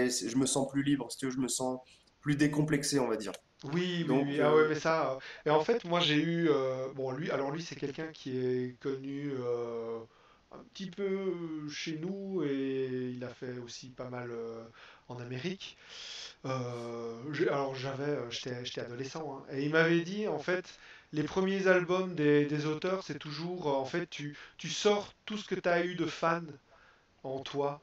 je me sens plus libre, si tu veux, je me sens plus décomplexé, on va dire. Oui, oui, Donc, oui. Ah ouais, mais ça. Et en fait, moi j'ai eu. Bon, lui, c'est quelqu'un qui est connu un petit peu chez nous et il a fait aussi pas mal en Amérique. Alors j'étais adolescent hein, et il m'avait dit en fait les premiers albums des auteurs c'est toujours en fait tu sors tout ce que tu as eu de fan en toi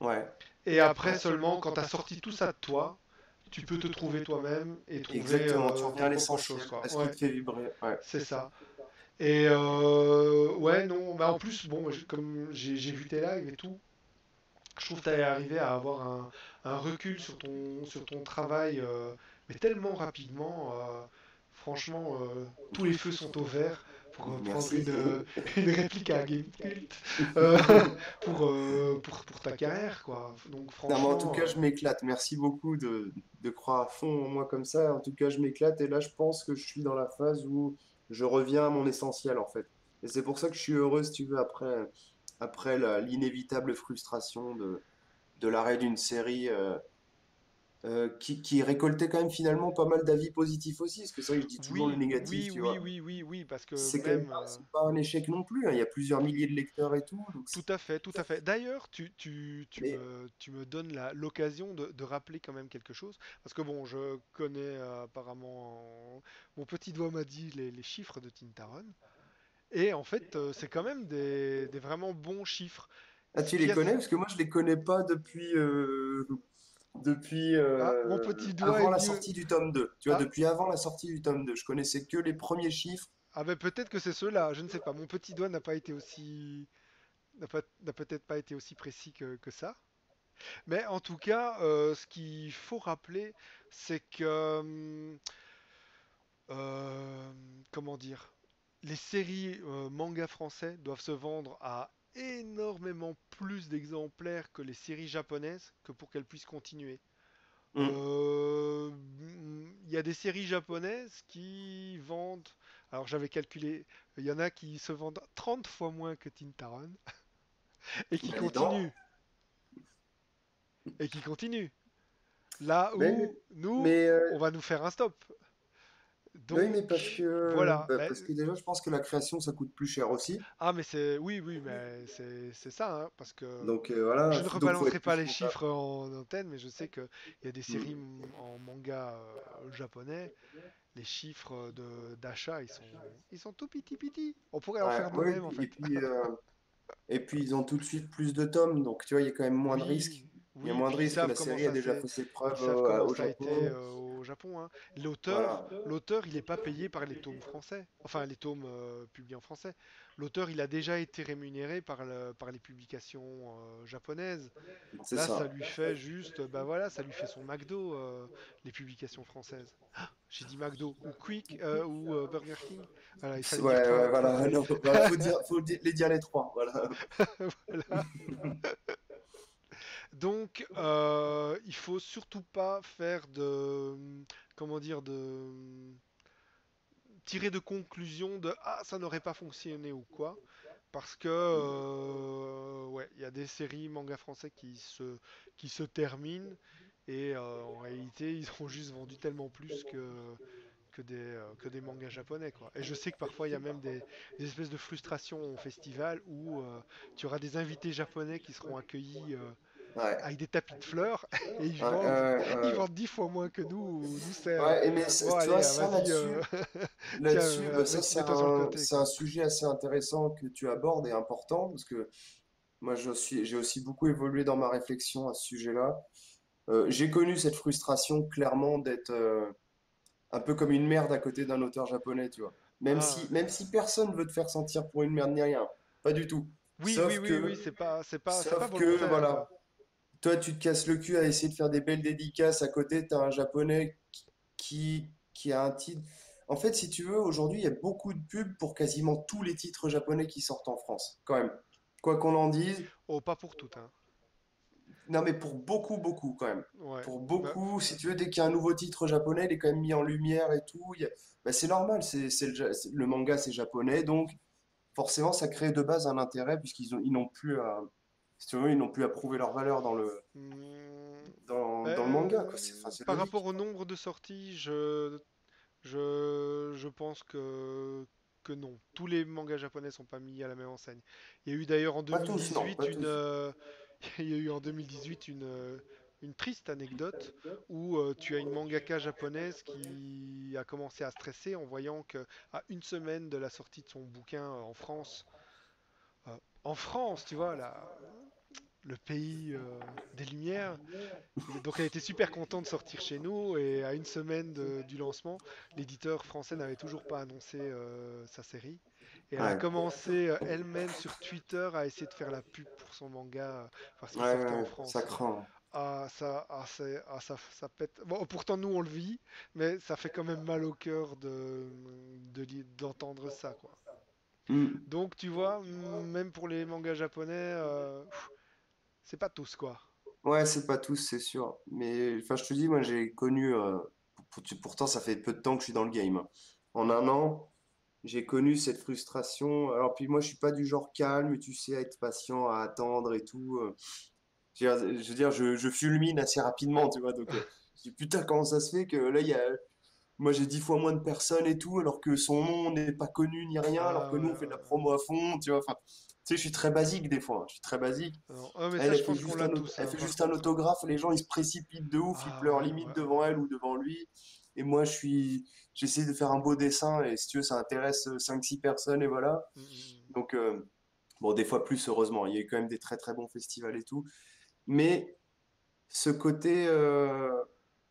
ouais, et après seulement quand tu as sorti tout ça de toi tu peux te trouver toi-même et trouver exactement, tu ta reviens à propre chose l'essentiel, quoi. à ce qui Ouais, te fait vibrer. Ouais. c'est ça. Et ouais non, bah en plus bon comme j'ai vu tes lives et tout, je trouve que tu es arrivé à avoir un recul sur ton travail, mais tellement rapidement. Franchement, tous les feux sont au vert pour prendre Merci. une réplique à Gamecult pour ta carrière, quoi. Donc Non, mais en tout franchement, cas, je m'éclate. Merci beaucoup de croire à fond en moi comme ça. En tout cas, je m'éclate et là, je pense que je suis dans la phase où je reviens à mon essentiel en fait. Et c'est pour ça que je suis heureux, si tu veux, après l'inévitable frustration de l'arrêt d'une série qui récoltait quand même finalement pas mal d'avis positifs aussi. Parce que c'est vrai que je dis toujours le oui, négatif, oui, tu oui, vois. oui, oui, oui, parce que C'est quand même même pas, c'est pas un échec non plus, hein. Il y a plusieurs milliers de lecteurs et tout. tout à fait, tout à fait. D'ailleurs, Mais tu me donnes l'occasion de rappeler quand même quelque chose, parce que bon, je connais apparemment, mon petit doigt m'a dit les chiffres de Tintaron, et en fait, c'est quand même des vraiment bons chiffres. ah, Ce tu qui les a... connais? Parce que moi, je les connais pas depuis Ah, mon petit doigt est avant la mieux. sortie du tome 2. Tu vois, Ah, depuis avant la sortie du tome 2. Je connaissais que les premiers chiffres. ah ben peut-être que c'est ceux-là, je ne sais pas. Mon petit doigt n'a pas été aussi, n'a peut-être pas été aussi précis que ça. Mais en tout cas, ce qu'il faut rappeler, c'est que euh, comment dire, les séries manga français doivent se vendre à énormément plus d'exemplaires que les séries japonaises que pour qu'elles puissent continuer. Hmm. Il y a des séries japonaises qui vendent, alors j'avais calculé, il y en a qui se vendent 30 fois moins que Tintaron et qui Bah, dis donc. continuent, et qui continuent. Là Mais, où nous, mais, on va nous faire un stop. oui, mais parce Donc que, voilà. bah, parce que déjà, je pense que la création, ça coûte plus cher aussi. Ah mais c'est oui oui mais c'est ça hein, parce que Donc voilà, je ne donc faut rebalancerai être pas plus les rentable. chiffres en antenne, mais je sais qu'il y a des séries Hmm. en manga japonais, les chiffres d'achat ils sont tout petits petits. On pourrait en Ouais, faire ouais, nous-mêmes en fait. et puis ils ont tout de suite plus de tomes, donc tu vois, il y a quand même moins de Oui, risques. Il y a Oui, moins de puis ils risques, savent la comment série a ça déjà s'est, fait ses ils preuves savent comment au ça a été Japon. au Japon, hein. Voilà. L'auteur, il n'est pas payé par les tomes français, enfin les tomes publiés en français. L'auteur, il a déjà été rémunéré par les publications japonaises. C'est Là, ça ça. lui fait juste, bah voilà, ça lui fait son McDo, les publications françaises. J'ai dit McDo ou Quick ou Burger King. Voilà, il fallait dire Ouais, ouais, trois voilà. trucs. Non, bah, les dire les trois. Voilà. Voilà. Donc, il faut surtout pas faire comment dire, tirer de conclusion de ah ça n'aurait pas fonctionné ou quoi, parce que ouais, il y a des séries manga français qui se terminent et en réalité ils ont juste vendu tellement plus que des mangas japonais quoi. Et je sais que parfois il y a même des espèces de frustrations au festival où tu auras des invités japonais qui seront accueillis Ouais. avec des tapis de fleurs et Ouais, ils vendent 10 fois moins que nous. Nous c'est ouais, bon tu vois, allez ça vas-y tiens bah, ça mets-toi sur le côté c'est un quoi. sujet assez intéressant que tu abordes et important parce que moi, j'ai aussi beaucoup évolué dans ma réflexion à ce sujet-là. J'ai connu cette frustration clairement d'être un peu comme une merde à côté d'un auteur japonais, tu vois. Ah Même si personne veut te faire sentir pour une merde ni rien, pas du tout. oui c'est pas Sauf que, volontaire voilà, quoi. toi, tu te casses le cul à essayer de faire des belles dédicaces à côté, t'as un japonais qui a un titre. En fait, si tu veux, aujourd'hui, il y a beaucoup de pubs pour quasiment tous les titres japonais qui sortent en France, quand même. Quoi qu'on en dise, Oh pas pour toutes hein. non, mais pour beaucoup, beaucoup, quand même. Ouais. Pour Bah, beaucoup, si tu veux, dès qu'il y a un nouveau titre japonais, il est quand même mis en lumière et tout. Bah, c'est normal, le manga, c'est japonais, donc forcément, ça crée de base un intérêt ils n'ont plus à, si tu veux, ils n'ont plus à prouver leur valeur hmm, dans le manga, quoi. Enfin, c'est par rapport logique. au nombre de sorties, je pense que non. Tous les mangas japonais sont pas mis à la même enseigne. Il y a eu d'ailleurs en Pas tous, non, 2018 pas tous. il y a eu en 2018 une triste anecdote où tu as une mangaka japonaise qui a commencé à stresser en voyant que à une semaine de la sortie de son bouquin en France, tu vois, le pays des Lumières, donc elle était super contente de sortir chez nous et à une semaine du lancement, l'éditeur français n'avait toujours pas annoncé sa série. Et elle a Ouais, commencé elle-même sur Twitter à essayer de faire la pub pour son manga parce qu'il ouais, sortait en ouais, ça France. craint. Ça pète. Bon, pourtant nous on le vit, mais ça fait quand même mal au cœur d'entendre ça, quoi. Hmm. Donc tu vois, même pour les mangas japonais, c'est pas tous, quoi. Ouais, c'est pas tous, c'est sûr. Mais enfin, je te dis, moi, j'ai connu. Pourtant, ça fait peu de temps que je suis dans le game, hein. En un an, j'ai connu cette frustration. Alors, puis moi, je suis pas du genre calme, tu sais, à être patient, à attendre et tout. Je veux dire, je fulmine assez rapidement, tu vois. Donc, je dis, putain, comment ça se fait que là, moi, j'ai 10 fois moins de personnes et tout, alors que son nom n'est pas connu ni rien, alors Ah que nous, ouais, on fait de la ouais. promo à fond, tu vois. Enfin, tu sais, je suis très basique des fois, hein. Je suis très basique. Non. Ah, mais ça, Elle je pense qu'on l'a tous, elle hein, fait par juste un contre. autographe, les gens ils se précipitent de ouf, ils Ah pleurent ouais, limite ouais, devant elle ou devant lui. Et moi j'essaie de faire un beau dessin et si tu veux, ça intéresse 5 6 personnes et voilà. Mm, mm, mm. Donc, bon, des fois plus, heureusement, il y a eu quand même des très très bons festivals et tout. Mais ce côté,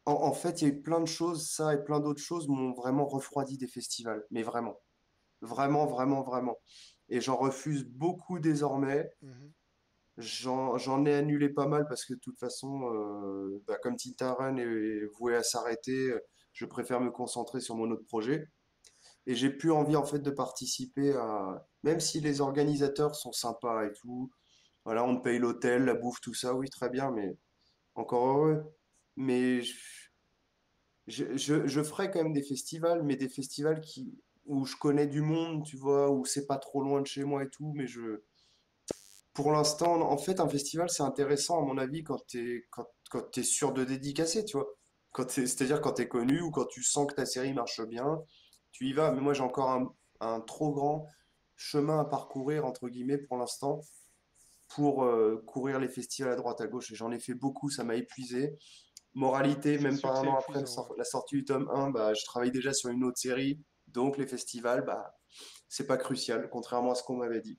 en fait, il y a eu plein de choses, ça et plein d'autres choses m'ont vraiment refroidi des festivals. Mais vraiment, vraiment, vraiment, vraiment. Et j'en refuse beaucoup désormais. Mhm. J'en ai annulé pas mal parce que de toute façon, bah, comme Tintaren est voué à s'arrêter, je préfère me concentrer sur mon autre projet. Et j'ai plus envie en fait de participer à... Même si les organisateurs sont sympas et tout, voilà, on te paye l'hôtel, la bouffe, tout ça, oui, très bien, mais encore heureux. Mais je ferai quand même des festivals, mais des festivals où je connais du monde, tu vois, où c'est pas trop loin de chez moi et tout, mais pour l'instant, en fait, un festival, c'est intéressant, à mon avis, quand t'es sûr de dédicacer, tu vois. C'est-à-dire quand t'es connu ou quand tu sens que ta série marche bien, tu y vas. Mais moi, j'ai encore un trop grand chemin à parcourir, entre guillemets, pour l'instant, pour courir les festivals à droite à gauche. Et j'en ai fait beaucoup, ça m'a épuisé. Moralité, C'est même sûr pas que un c'est an après épuisant, ouais. la sortie du tome 1, bah, je travaille déjà sur une autre série. Donc, les festivals, bah, c'est pas crucial, contrairement à ce qu'on m'avait dit.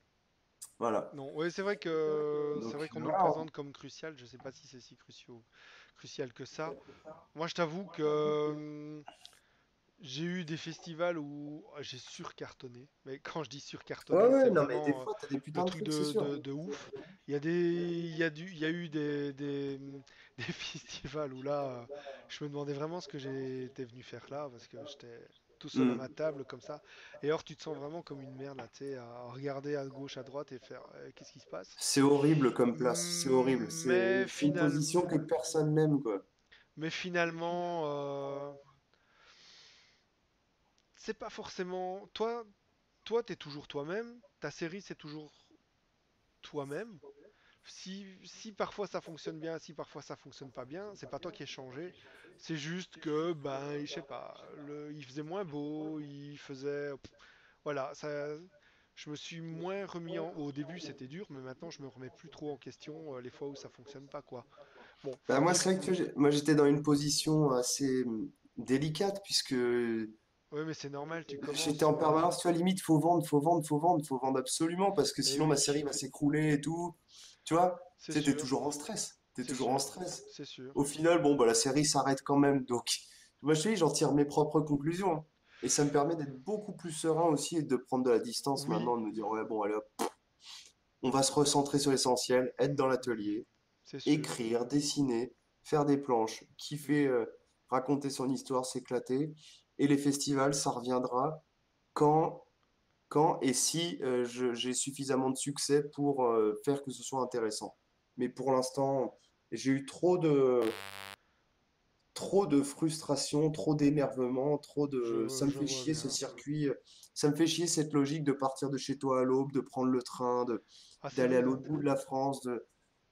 Voilà. Non, ouais, c'est vrai qu'on nous le Voilà. présente comme crucial. Je sais pas si c'est si crucial que ça. Moi, je t'avoue que j'ai eu des festivals où j'ai surcartonné. Mais quand je dis Ouais, surcartonné, c'est ouais, non, mais des vraiment fois, t'as des le putains de truc trucs, c'est de, sûr. de ouf. Il y a eu des festivals où là, je me demandais vraiment ce que j'étais venu faire là, parce que j'étais tout seul à Hmm. ma table comme ça. Et alors, tu te sens vraiment comme une merde là, tu sais, à regarder à gauche, à droite et faire qu'est-ce qui se passe? C'est horrible comme place, c'est horrible. Mais C'est une position que personne n'aime, quoi. finalement, c'est pas forcément. Toi, t'es toujours toi-même. Ta série, c'est toujours toi-même. Si parfois ça fonctionne bien, si parfois ça fonctionne pas bien, c'est pas toi qui es changé. C'est juste que, ben, je sais pas, il faisait moins beau, il faisait. Voilà, je me suis moins remis en. Au début, c'était dur, mais maintenant, je me remets plus trop en question les fois où ça fonctionne pas, quoi. Bon, Bah, faut moi, dire. c'est vrai que tu vois, moi, j'étais dans une position assez délicate, puisque Ouais, mais c'est normal, tu j'étais commences. en permanence, tu vois, limite, faut vendre, faut vendre, faut vendre, faut vendre absolument, parce que Et sinon ma oui, série va s'écrouler et tout. Tu vois, c'est tu sais, t'es sûr, toujours en stress. T'es c'est toujours en sûr, stress. c'est sûr. Au final, bon, bah, la série s'arrête quand même. Donc, moi, je te dis, j'en tire mes propres conclusions, hein. Et ça me permet d'être beaucoup plus serein aussi et de prendre de la distance Oui, maintenant, de me dire, ouais, bon, allez, hop, on va se recentrer sur l'essentiel, être dans l'atelier, c'est sûr. écrire, dessiner, faire des planches, kiffer, raconter son histoire, s'éclater. Et les festivals, ça reviendra quand, quand et si j'ai suffisamment de succès pour faire que ce soit intéressant. Mais pour l'instant, j'ai eu trop de frustration, trop d'énervement, trop de... Ça me Je fait vois chier ce bien. circuit, ça me fait chier cette logique de partir de chez toi à l'aube, de prendre le train, Ah, c'est d'aller à long, hein. l'autre bout de la France,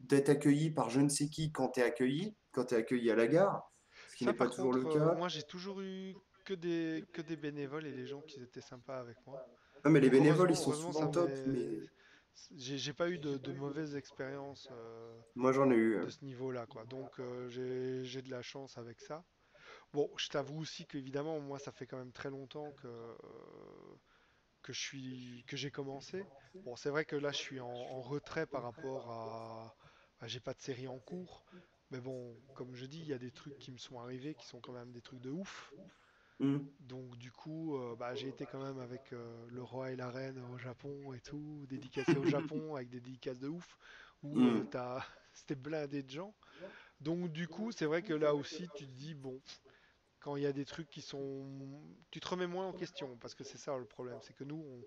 d'être accueilli par je ne sais qui quand tu es accueilli à la gare, ce qui Ça, n'est pas par toujours le contre, cas. moi, j'ai toujours eu que des bénévoles et des gens qui étaient sympas avec moi. Ah, mais les Donc, bénévoles, ils heureusement, sont heureusement, ça souvent top, m'est. mais J'ai pas eu de mauvaises expériences moi j'en ai eu. de ce niveau-là, quoi. Donc, j'ai de la chance avec ça. Bon, je t'avoue aussi qu'évidemment, moi, ça fait quand même très longtemps que j'ai commencé. Bon, c'est vrai que là, je suis en retrait par rapport j'ai pas de série en cours. Mais bon, comme je dis, il y a des trucs qui me sont arrivés qui sont quand même des trucs de ouf. Hmm, Donc du coup, j'ai été quand même avec le roi et la reine au Japon et tout, dédicacé au Japon avec des dédicaces de ouf, où hmm. c'était blindé de gens. Donc du coup, c'est vrai que là aussi, tu te dis, bon, quand il y a des trucs qui sont. Tu te remets moins en question, parce que c'est ça le problème, c'est que nous,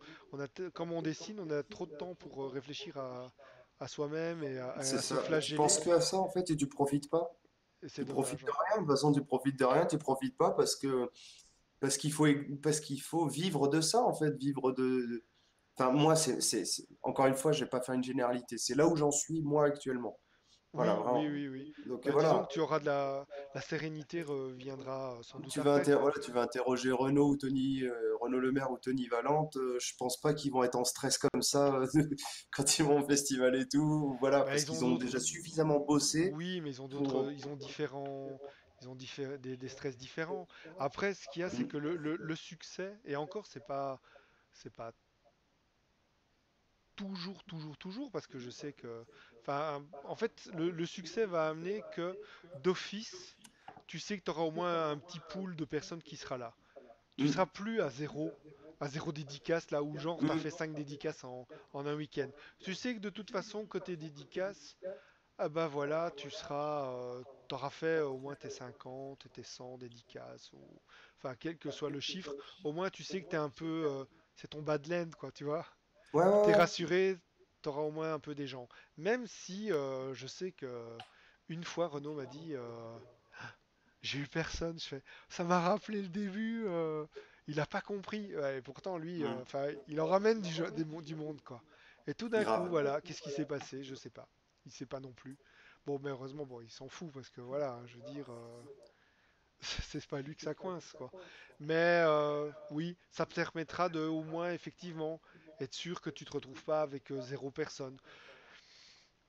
comme on dessine, on a trop de temps pour réfléchir à soi-même et C'est à se ça. Tu penses flageller, que à ça en fait et tu profites pas. et c'est Tu profites dommage, de ouais. rien. De toute façon, tu profites de rien. Tu profites pas parce qu'il faut vivre de ça en fait, vivre Enfin, moi, encore une fois, je vais pas faire une généralité. C'est là où j'en suis moi actuellement. Voilà, Oui, oui, vraiment. oui, oui. Donc Disons que voilà. tu auras la sérénité reviendra sans doute Tu vas, après, quoi. voilà, tu vas interroger Renaud Le Maire ou Tony Valente. Je pense pas qu'ils vont être en stress comme ça quand ils vont au festival et tout. Voilà, Bah, parce ils ont qu'ils ont d'autres. déjà suffisamment bossé Oui, mais ils ont d'autres. pour. Ils ont différents. Ils ont des stress différents. Après, ce qu'il y a, c'est que le succès, et encore, c'est pas toujours, toujours, toujours, parce que je sais que. Enfin, en fait, le succès va amener que d'office, tu sais que tu auras au moins un petit pool de personnes qui sera là. Tu seras Mm, plus à zéro dédicace, là où genre t'as fait mm. 5 dédicaces en un week-end. Tu sais que de toute façon, côté dédicace, ah bah voilà, t'auras fait au moins tes 50, tes 100 dédicaces, ou enfin quel que soit le chiffre, au moins tu sais que t'es un peu, c'est ton badland quoi, tu vois. Ouais, ouais, T'es ouais. rassuré, t'auras au moins un peu des gens. Même si je sais que une fois Renaud m'a dit, j'ai eu personne, ça m'a rappelé le début, il a pas compris. Ouais, et pourtant lui, Mm. enfin, il en ramène du monde quoi. Et tout d'un coup, Grave. voilà, qu'est-ce qui s'est passé? Je sais pas. Il sait pas non plus. Bon, mais heureusement, bon, il s'en fout parce que voilà, je veux dire, c'est pas lui que ça coince quoi. Mais oui, ça te permettra de au moins effectivement être sûr que tu te retrouves pas avec zéro personne.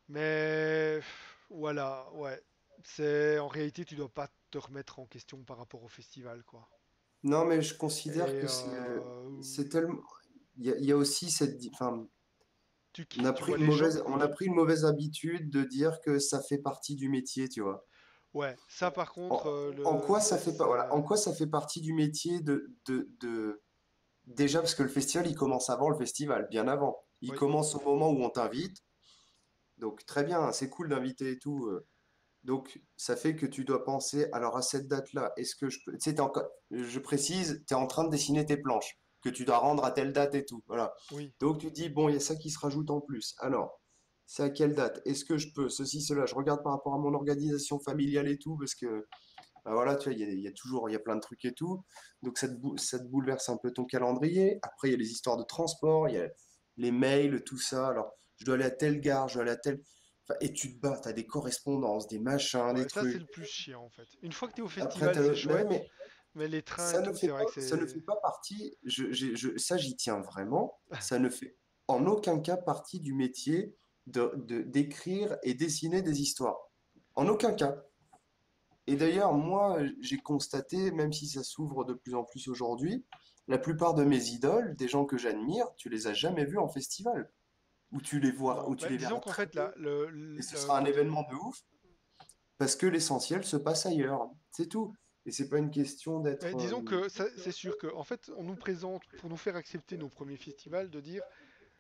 Mais voilà, ouais. C'est en réalité, tu dois pas te remettre en question par rapport au festival, quoi. Non, mais je considère Et que c'est tellement. Il y a aussi cette. Enfin, Tu vois les gens. On a pris une mauvaise habitude de dire que ça fait partie du métier, tu vois. Ouais, ça par contre, En, en quoi ça fait pas, voilà, c'est... en quoi ça fait partie du métier déjà parce que le festival il commence avant le festival, bien avant. Il Oui, commence au moment où on t'invite. Donc très bien, c'est cool d'inviter et tout. Donc ça fait que tu dois penser, alors à cette date-là, est-ce que je peux... Tu sais, je précise, tu es en train de dessiner tes planches, que tu dois rendre à telle date et tout. Voilà. oui. Donc tu te dis, bon, il y a ça qui se rajoute en plus. Alors, c'est à quelle date? Est-ce que je peux ceci, cela? Je regarde par rapport à mon organisation familiale et tout, parce que bah voilà, tu vois, il y a toujours, il y a plein de trucs et tout. Donc ça te bouleverse un peu ton calendrier. Après, il y a les histoires de transport, il y a les mails, tout ça. Alors, je dois aller à telle gare, je dois aller à telle... Enfin, et tu te bats, tu as des correspondances, des machins, des Ouais, ça c'est trucs. le plus chiant en fait. Une fois que tu es au Après, festival, c'est mais, oui, chouette, mais mais les trains et tout, c'est vrai que ça ne c'est... fait pas partie, ça j'y tiens vraiment, ça ne fait en aucun cas partie du métier d'écrire et dessiner des histoires. En aucun cas. Et d'ailleurs, moi, j'ai constaté, même si ça s'ouvre de plus en plus aujourd'hui, la plupart de mes idoles, des gens que j'admire, tu les as jamais vus en festival, ou tu les vois, Non, ou tu bah, les disons verras qu'en très fait, peu, là, et ce sera un événement de ouf, parce que l'essentiel se passe ailleurs, c'est tout. Et c'est pas une question d'être... disons que c'est sûr que, en fait, on nous présente, pour nous faire accepter nos premiers festivals, de dire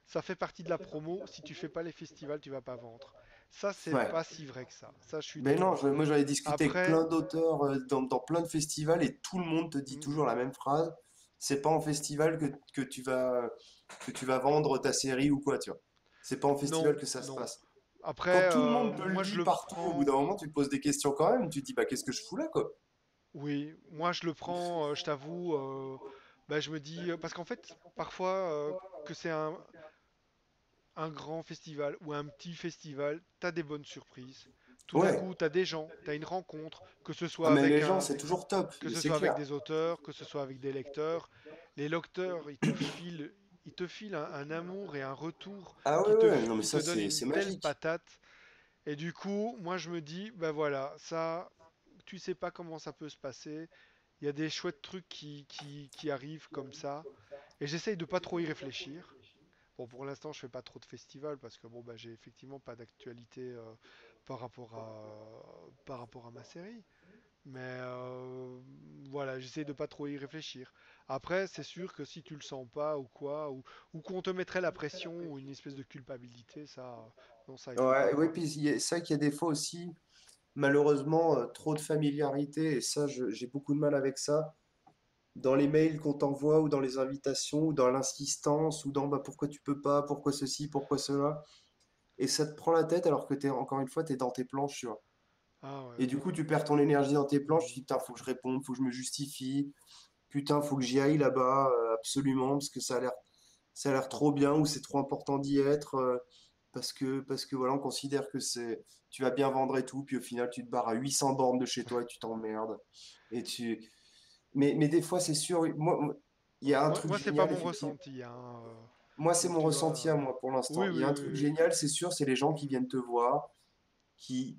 ça fait partie de la promo, si tu fais pas les festivals, tu vas pas vendre. Ça, c'est Ouais. pas si vrai que ça. Ça, je suis Mais non, d'accord. moi j'en ai discuté avec Après, plein d'auteurs dans plein de festivals et tout le monde te dit toujours mhm, la même phrase. C'est pas en festival que tu vas vendre ta série ou quoi, tu vois. C'est pas en festival non, que ça se non. passe. Quand Après, tout le monde te le moi, je dit le partout, au bout prends. d'un moment, tu te poses des questions quand même. Tu te dis, bah qu'est-ce que je fous là, quoi? Oui, moi je le prends, je t'avoue, bah, je me dis, parce qu'en fait, parfois, que c'est un grand festival ou un petit festival, t'as des bonnes surprises. Tout d'un Ouais. coup, t'as des gens, t'as une rencontre, Ah, mais les gens, c'est toujours top, que ce c'est soit avec clair. des auteurs, que ce soit avec des lecteurs. Les lecteurs, ils te filent un amour et un retour Ah ouais, ouais, non, mais qui te ça, donne une c'est telle magique. patate. Et du coup, moi je me dis, ben voilà, ça, tu sais pas comment ça peut se passer. Il y a des chouettes trucs qui arrivent comme ça. Et j'essaye de pas trop y réfléchir. Bon, pour l'instant, je fais pas trop de festivals parce que bon, bah, j'ai effectivement pas d'actualité par rapport à ma série. Mais voilà, j'essaye de pas trop y réfléchir. Après, c'est sûr que si tu le sens pas ou quoi, ou qu'on te mettrait la pression ou une espèce de culpabilité, ça, non, ça, il faut Ouais, pas, ouais, quoi. puis c'est vrai qu'il y a des fois aussi, malheureusement, trop de familiarité, et ça, j'ai beaucoup de mal avec ça. Dans les mails qu'on t'envoie ou dans les invitations ou dans l'insistance ou dans bah, pourquoi tu peux pas, pourquoi ceci, pourquoi cela. Et ça te prend la tête alors que encore une fois, t'es dans tes planches, tu vois. Ah ouais. Et du coup, tu perds ton énergie dans tes planches, tu te dis, putain, faut que je réponde, faut que je me justifie, putain, faut que j'y aille là-bas, absolument, parce que ça a l'air trop bien ou c'est trop important d'y être, parce que voilà, on considère que tu vas bien vendre et tout, puis au final, tu te barres à 800 bornes de chez toi et tu t'emmerdes. Et tu, mais des fois, c'est sûr, il y a un truc Moi, c'est pas génial, mon effectivement. ressenti, hein. Moi, c'est Donc mon tu vois. ressenti à moi pour l'instant. Oui, Il y oui, a un oui, truc oui. génial, c'est sûr, c'est les gens qui Mhm. viennent te voir, qui,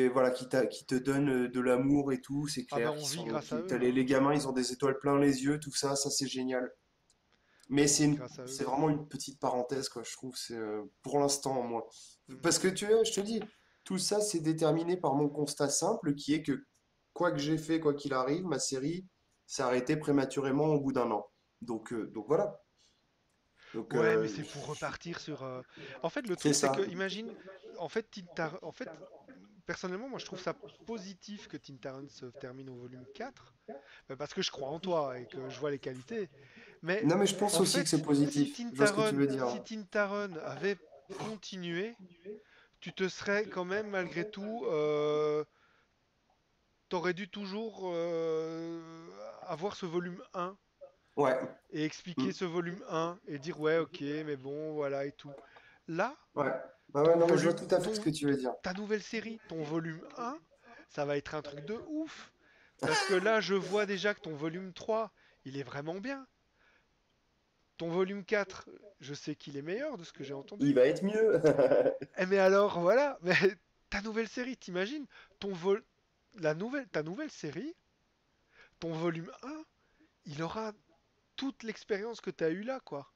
voilà, qui te donnent de l'amour et tout, c'est Ah ben, clair, on vit grâce à eux, les hein. gamins, ils ont des étoiles plein les yeux, tout ça, ça c'est génial. Mais On vit grâce à eux. c'est vraiment une petite parenthèse, quoi, je trouve, c'est pour l'instant, moi. Mhm. Parce que tu vois, je te dis, tout ça, c'est déterminé par mon constat simple, qui est que quoi que j'ai fait, quoi qu'il arrive, ma série s'est arrêtée prématurément au bout d'un an. Donc voilà. Donc, Ouais, mais c'est pour repartir sur. En fait, le c'est truc, c'est ça. que, imagine, en fait, personnellement, moi, je trouve ça positif que Tintaron se termine au volume 4, parce que je crois en toi et que je vois les qualités. Mais Non, mais je pense en aussi que c'est fait, positif. Je vois ce que tu veux dire. Si Tintaron avait continué, tu te serais quand même, malgré tout, t'aurais dû toujours avoir ce volume 1 Ouais. et Mm. expliquer ce volume 1 et dire ouais, ok, mais bon, voilà et tout. Là, Ouais. Bah ouais, ton non, mais je vois volume, tout à fait ce que tu veux dire. ta nouvelle série, ton volume 1, ça va être un truc de ouf. Parce que là, je vois déjà que ton volume 3, il est vraiment bien. Ton volume 4, je sais qu'il est meilleur de ce que j'ai Il entendu. va être mieux. Eh mais alors, voilà, mais ta nouvelle série, t'imagines ton vol ta nouvelle série, ton volume 1, il aura toute l'expérience que tu as eue là, quoi.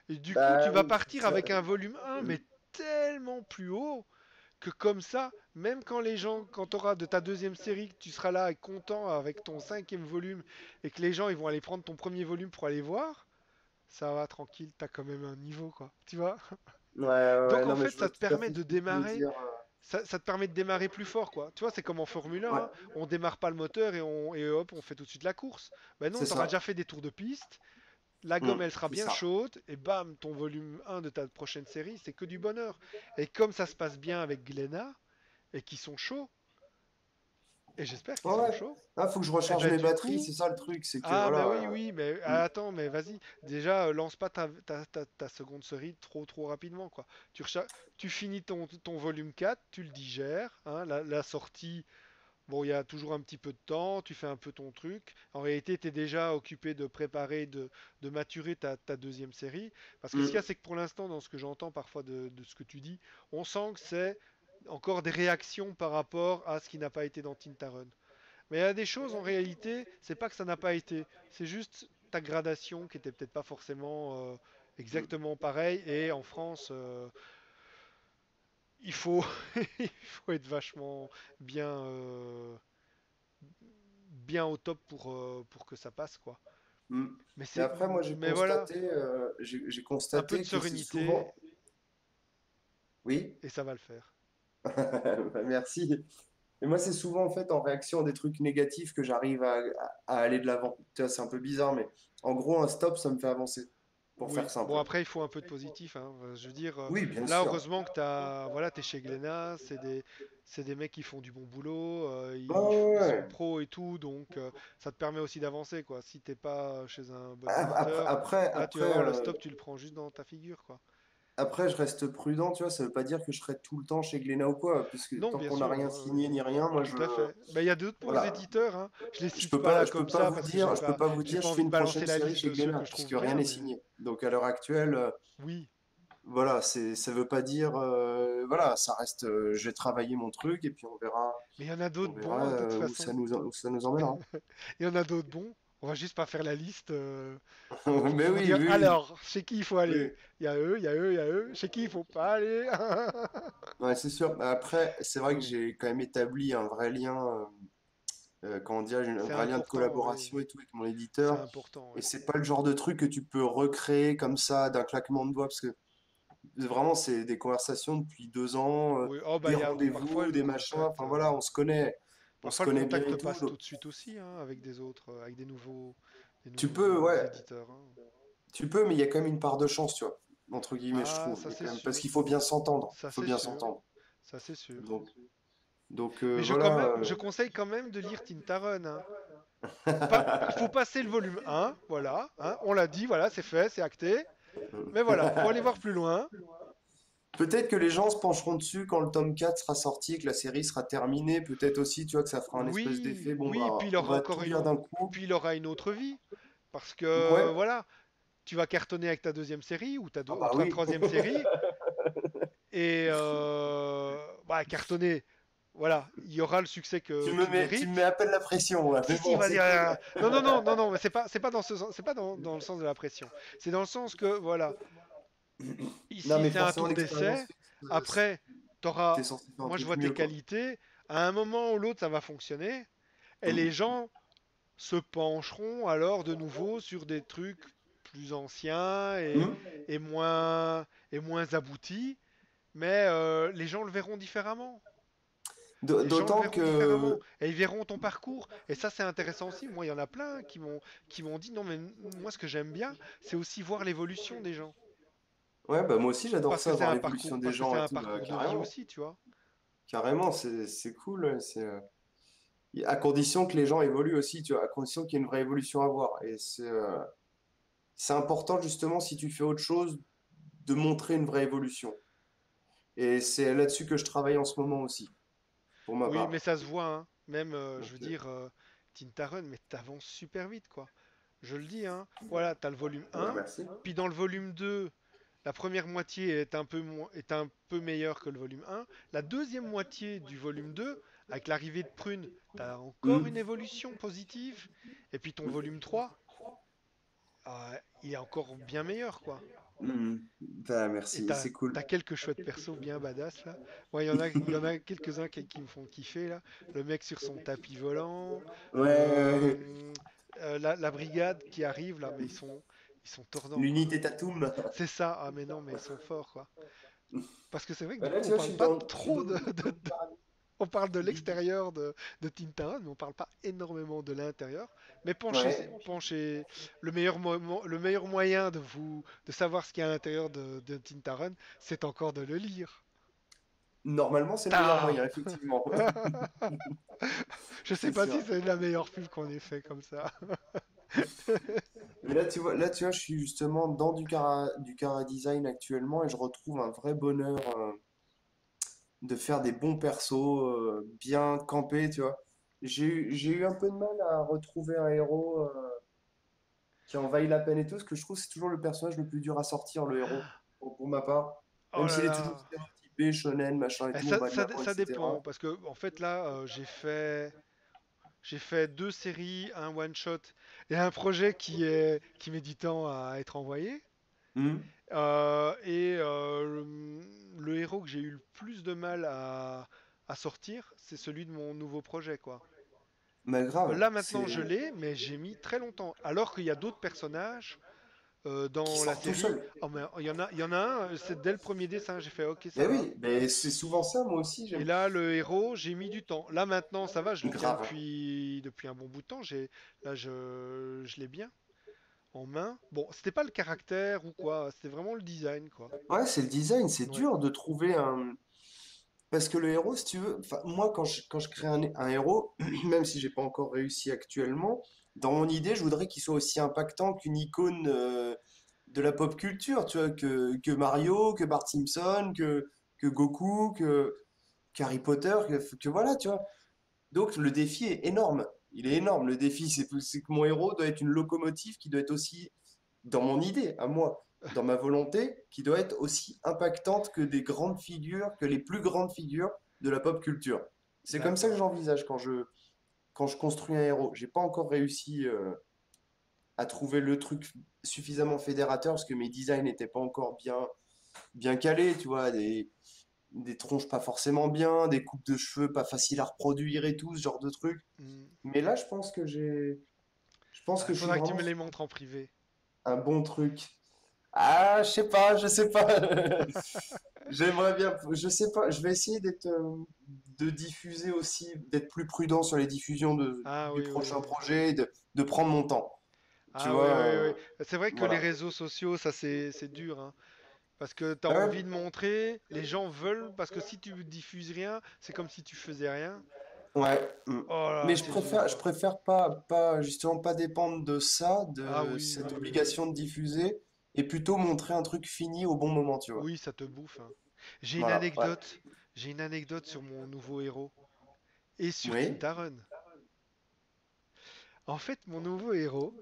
Et du coup, tu Bah, vas partir ça- avec un volume 1, mais tellement plus haut que comme ça, même quand les gens, quand tu auras de ta deuxième série, que tu seras là et content avec ton cinquième volume et que les gens ils vont aller prendre ton premier volume pour aller voir, ça va tranquille, t'as quand même un niveau quoi, tu vois. ouais, ouais, ouais, Donc en non, mais fait, je vois ça te tout à permet fait ce de que tu veux démarrer, dire. ça te permet de démarrer plus fort quoi. Tu vois, c'est comme en Formule 1, Ouais, hein, on démarre pas le moteur et hop, on fait tout de suite la course. Ben non, c'est t'auras ça. déjà fait des tours de piste, la gomme elle sera C'est bien ça. chaude et bam, ton volume 1 de ta prochaine série, c'est que du bonheur. Et comme ça se passe bien avec Glénat et qui sont chauds, et j'espère qu'ils Ouais, seront ouais. chauds. Ah, faut que je Eh recharge ben mes du batteries, coup, c'est ça le truc, c'est que ah ben oui, voilà. oui, mais Mm, attends, mais vas-y. Déjà, lance pas ta seconde série trop rapidement, quoi. Tu finis ton volume 4, tu le digères, hein, la sortie, bon, il y a toujours un petit peu de temps, tu fais un peu ton truc. En réalité, tu es déjà occupé de préparer, de maturer ta deuxième série. Parce que ce qu'il y a, mm. c'est que pour l'instant, dans ce que j'entends parfois de ce que tu dis, on sent que c'est encore des réactions par rapport à ce qui n'a pas été dans Tintaron. Mais il y a des choses en réalité, c'est pas que ça n'a pas été, c'est juste ta gradation qui était peut-être pas forcément exactement pareille. Et en France, il faut, il faut être vachement bien, bien au top pour que ça passe, quoi. Mm. Mais Mais c'est, après, moi, mais voilà, j'ai un peu de constaté que c'est sérénité souvent. Oui, et ça va le faire. bah, merci. Et moi, c'est souvent en fait en réaction à des trucs négatifs que j'arrive à aller de l'avant. Tu vois, c'est un peu bizarre, mais en gros, un stop, ça me fait avancer, pour faire Oui, bon simple. après il faut un peu de positif, hein. Je veux dire, Oui, bien là sûr. heureusement que voilà, t'es chez Glénat, c'est des mecs qui font du bon boulot, Ouais, ils sont ouais. pros et tout, donc ça te permet aussi d'avancer quoi. Si t'es pas chez un bon Après, éditeur, après, là tu vas après, voir le stop, tu le prends juste dans ta figure quoi. après, je reste prudent, tu vois, ça veut pas dire que je serai tout le temps chez Glénat ou quoi, puisque Non, tant bien qu'on n'a sûr, rien signé ni rien, moi tout à fait. Ben, il y a d'autres bons voilà, éditeurs, hein. Je les cite pas là je peux comme pas ça vous parce que dire, je peux pas vous j'ai dire, pas je fais envie de une balancer prochaine la série liste chez de ceux Glénat, que je puisque trouve rien bien, n'est mais signé. Donc à l'heure actuelle, oui. voilà, ça veut pas dire, voilà, ça reste, j'ai travaillé mon truc et puis Mais il y en a on d'autres verra bons de toute où façon. où ça nous emmènera. Il y en a d'autres bons. On va juste pas faire la liste. Mais Pour oui, dire oui, alors, chez qui il faut oui, aller? oui. Il y a eux, il y a eux, il y a eux. Chez qui il faut pas aller? Ouais, c'est sûr. Mais après, c'est vrai que j'ai quand même établi un vrai lien, comment dire, un C'est vrai lien de important, oui. collaboration et tout avec mon C'est éditeur. important, Et oui. c'est pas le genre de truc que tu peux recréer comme ça d'un claquement de doigts, parce que vraiment, c'est des conversations depuis 2 ans, Oui, oh bah des parfois rendez-vous, le des machins. contact, Enfin voilà, on se parfois le connaît bien contact et tout. passe tout de suite aussi hein, avec des autres, avec des Tu peux, nouveaux ouais, éditeurs, hein. tu peux, mais il y a quand même une part de chance, tu vois, entre guillemets, je Ah, trouve. ça Il y a c'est quand même, parce sûr, qu'il faut bien s'entendre. ça Il faut c'est bien sûr, s'entendre. ça c'est sûr. Donc, donc Mais voilà. je conseille quand même de lire Tintaron, hein. Il faut passer le volume 1, voilà, hein, on l'a dit, voilà, c'est fait, c'est acté. Mais voilà, faut aller voir plus loin. Peut-être que les gens se pencheront dessus quand le tome 4 sera sorti et que la série sera terminée. Peut-être aussi, tu vois, que ça fera un espèce d'effet. Oui, Bon, oui, puis bah, il on aura va encore tout lire d'un coup. puis il aura une autre vie. Parce Ouais. que voilà, tu vas cartonner avec ta deuxième série Ah ou bah ta oui. troisième série. Et bah, cartonner, voilà, il y aura le succès que tu Tu me mets mérites. à peine la pression, là. Si, Mais si, bon, vas-y. c'est cool. Non, non, non, non, non, mais c'est pas dans ce sens, c'est pas dans le sens de la pression. C'est dans le sens que, voilà, Non, ici mais c'est un forcément, tour l'expérience d'essai. fait que Après, t'es t'auras, censé faire un moi je truc vois tes mieux, quoi. qualités. À un moment ou l'autre, ça va fonctionner. Et les Mm. gens se pencheront alors de nouveau sur des trucs plus anciens Mm. et moins aboutis, mais les gens le verront différemment. Les gens le D'autant verront différemment que. et ils verront ton parcours. Et ça, c'est intéressant aussi. Moi, il y en a plein qui m'ont dit non, mais moi, ce que j'aime bien, c'est aussi voir l'évolution des gens. Ouais, bah moi aussi, j'adore ça, voir l'évolution des Parce que c'est gens et un tout. Bah, parcours de vie carrément. aussi, tu vois. Carrément, c'est cool. Ouais, à condition que les gens évoluent aussi, tu vois, à condition qu'il y ait une vraie évolution à voir. Et c'est important, justement, si tu fais autre chose, de montrer une vraie évolution. Et c'est là-dessus que je travaille en ce moment aussi, pour ma Oui, mais part. ça se voit, hein. Même, je Donc, veux dire, Tintaron, mais t'avances super vite, quoi. Je le dis, hein. Voilà, t'as le volume bah, 1, merci. puis dans le volume 2, la première moitié est un peu meilleure que le volume 1. La deuxième moitié du volume 2, avec l'arrivée de Prune, t'as encore une Hmm. évolution positive. Et puis ton volume 3, il est encore bien meilleur, quoi. Bah, Et merci, c'est cool. t'as quelques chouettes persos bien badass là. Ouais, il y en a quelques-uns qui me font kiffer là. Le mec sur son tapis volant, Ouais, ouais, ouais. euh, la brigade qui arrive là, mais ils sont tordants quoi. L'unité Tatum. C'est ça, ah mais non, mais ils sont forts quoi. Parce que c'est vrai que Bah du là, coup, tu on vois, parle pas trop on parle de l'extérieur de Tintin, mais on parle pas énormément de l'intérieur. Mais Ouais. le meilleur moyen de savoir ce qu'il y a à l'intérieur de Tintaron, c'est encore de le lire. Normalement, c'est le meilleur Ah. moyen, effectivement. Je sais C'est pas si sûr. c'est la meilleure pub qu'on ait fait comme ça. Mais là, tu vois, je suis justement dans du cara design actuellement et je retrouve un vrai bonheur de faire des bons persos, bien campés, tu vois. J'ai eu un peu de mal à retrouver un héros qui en vaille la peine et tout, parce que je trouve que c'est toujours le personnage le plus dur à sortir, le héros, pour ma part. Oh Même là s'il est toujours là. stéréotypé, shonen, machin et Eh, tout, en Ça, bas de ça, la main, ça etc. dépend, parce que en fait là, j'ai fait deux séries, un one shot et un projet qui met du temps à être envoyé. Hmm. Et le héros que j'ai eu le plus de mal à sortir, c'est celui de mon nouveau projet, quoi. Mais grave, Là maintenant je c'est l'ai, mais j'ai mis très longtemps. Alors qu'il y a d'autres personnages qui dans la sort tout série. seul. Oh, mais il y en a un, c'est dès le premier dessin, j'ai fait ok, ça Mais va. oui, mais c'est souvent ça, moi aussi, Et j'aime. là, le héros, j'ai mis du temps. Là maintenant, ça va, je le tiens Grave. depuis un bon bout de temps. Là, je l'ai bien en main. Bon, c'était pas le caractère ou quoi, c'était vraiment le design, quoi. Ouais, c'est le design, c'est Ouais. dur de trouver un. Parce que le héros, si tu veux, enfin, moi, quand je crée un héros, même si j'ai pas encore réussi actuellement, dans mon idée, je voudrais qu'il soit aussi impactant qu'une icône de la pop culture, tu vois, que Mario, que Bart Simpson, que Goku, qu'Harry Potter, que voilà, tu vois. Donc le défi est énorme. Il est énorme. Le défi, c'est que mon héros doit être une locomotive qui doit être aussi, dans mon idée, à moi, dans ma volonté, qui doit être aussi impactante que des grandes figures, que les plus grandes figures de la pop culture. C'est comme ça que D'accord. j'envisage quand je construis un héros. J'ai pas encore réussi à trouver le truc suffisamment fédérateur parce que mes designs n'étaient pas encore bien calés, tu vois, des tronches pas forcément bien, des coupes de cheveux pas faciles à reproduire et tout, ce genre de trucs. Hmm. Mais là, je pense que je suis Faudra que tu vraiment me les sur montres en privé. un bon truc. Ah, je sais pas. J'aimerais bien, je sais pas, je vais essayer de diffuser aussi, d'être plus prudent sur les diffusions Ah du oui, oui, prochain oui. projet, de prendre mon temps. Tu Ah oui, vois, oui, oui. C'est vrai que les voilà. réseaux sociaux, ça c'est dur, hein. Parce que tu as Ouais, envie de montrer, les gens veulent, parce que si tu diffuses rien, c'est comme si tu faisais rien. ouais. Oh Mais là, je c'est dur, préfère, je quoi. préfère pas, justement, pas dépendre de ça, Ah de oui, cette oui, oui. obligation de diffuser, et plutôt montrer un truc fini au bon moment, tu vois. Oui, ça te bouffe, hein. J'ai une Voilà, ouais. anecdote. J'ai une anecdote sur mon nouveau héros. Et sur Oui, Tintaron. En fait, mon nouveau héros,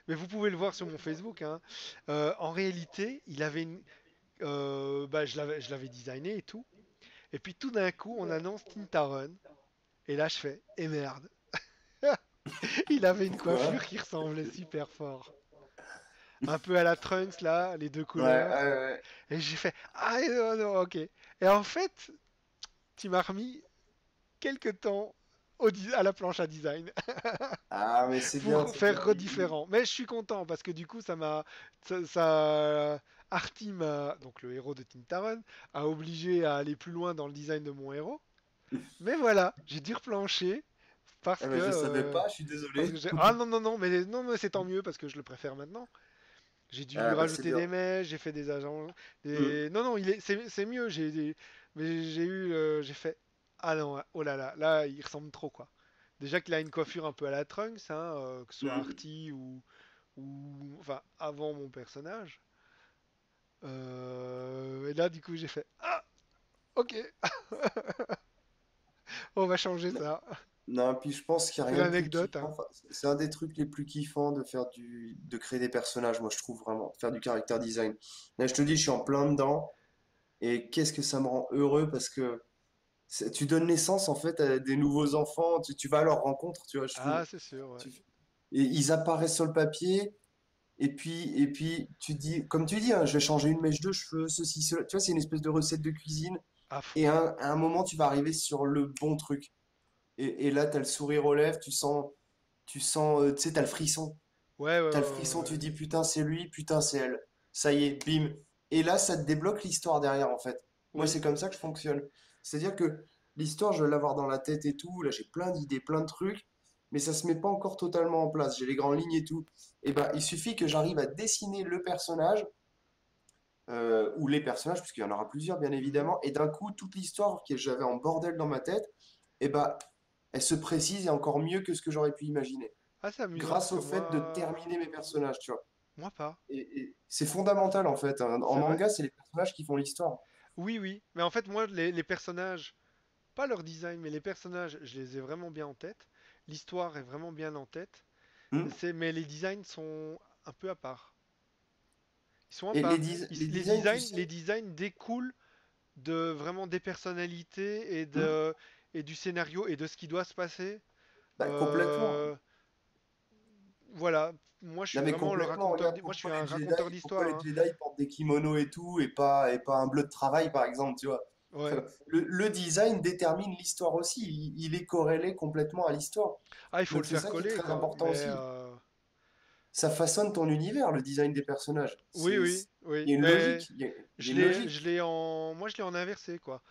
mais vous pouvez le voir sur mon Facebook, hein, en réalité, il avait bah, je l'avais designé et tout. Et puis tout d'un coup, on annonce Tintaron. Et là, je fais, et merde. Il avait une pourquoi? coiffure qui ressemblait super fort. Un peu à la Trunks, là, les deux Ouais, ouais, couleurs. ouais. Et j'ai fait, ah non, non, ok. Et en fait, tu m'as remis quelques temps à la planche à design Ah, mais c'est bien, pour c'est bien. faire différent. Mais je suis content parce que du coup, ça Artie donc le héros de Tintaron, a obligé à aller plus loin dans le design de mon héros. Mais voilà, j'ai dû replancher parce Ah, que mais je savais euh, pas, je suis parce que désolé. ah non non non mais non mais c'est tant mieux parce que je le préfère maintenant. J'ai dû lui Ah, bah c'est rajouter bien. des mèches, j'ai fait des agents, Hmm. non non c'est mieux. Mais j'ai fait ah non oh là là là il ressemble trop quoi. Déjà qu'il a une coiffure un peu à la Trunks, hein, que ce soit Hmm. Artie ou enfin avant mon personnage. Et là du coup j'ai fait ah ok on va changer ça. Non, puis je pense qu'il n'y a C'est rien de plus l'anecdote kiffant. hein. Enfin, c'est un des trucs les plus kiffants de créer des personnages, moi je trouve vraiment, faire du character design. Là, je te dis, je suis en plein dedans, et qu'est-ce que ça me rend heureux parce que tu donnes naissance en fait à des nouveaux enfants, tu vas à leur rencontre, tu vois, je trouve. Ah c'est sûr ouais. Tu- et ils apparaissent sur le papier, Et puis, tu dis, comme tu dis, hein, je vais changer une mèche de cheveux, ceci, cela. Tu vois, c'est une espèce de recette de cuisine. à Et fond. à un moment, tu vas arriver sur le bon truc. Et là, tu as le sourire aux lèvres, tu sais, tu as le frisson. Ouais, ouais, ouais, T'as le frisson, ouais, tu ouais. dis putain, c'est lui, putain, c'est elle. Ça y est, bim. Et là, ça te débloque l'histoire derrière, en fait. Moi, Oui. c'est comme ça que je fonctionne. C'est-à-dire que l'histoire, je vais l'avoir dans la tête et tout. Là, j'ai plein d'idées, plein de trucs, mais ça se met pas encore totalement en place. J'ai les grandes lignes et tout. Et ben, il suffit que j'arrive à dessiner le personnage, ou les personnages, puisqu'il y en aura plusieurs, bien Mhm. évidemment. Et d'un coup, toute l'histoire que j'avais en bordel dans ma tête, et ben, elle se précise et encore mieux que ce que j'aurais pu imaginer. Ah, c'est amusant parce Grâce que au fait de terminer mes personnages, tu vois. moi pas. Et c'est fondamental en fait, hein. En C'est vrai? manga, c'est les personnages qui font l'histoire. Oui, oui. Mais en fait, moi, les personnages, pas leur design, mais les personnages, je les ai vraiment bien en tête. L'histoire est vraiment bien en tête. Hmm. Mais les designs sont un peu à part. Ils sont à Et part. les designs, tu Les sais, designs découlent de vraiment des personnalités hmm, et du scénario et de ce qui doit se passer. bah, complètement. Euh, voilà. Moi, je Non suis mais vraiment le complètement, raconteur. regarde Moi, je suis un Jedi, raconteur pourquoi d'histoire, les hein. Jedi portent des kimonos et tout, et pas un bleu de travail par exemple, tu vois. Ouais. Le design détermine l'histoire aussi, il est corrélé complètement à l'histoire. Ah, il faut Donc le c'est faire ça qui est coller, très quoi. important aussi. Ça façonne ton univers, le design des personnages. Oui, oui, Il oui. y a une Mais logique, il y a une logique. moi, je l'ai en inversé, quoi.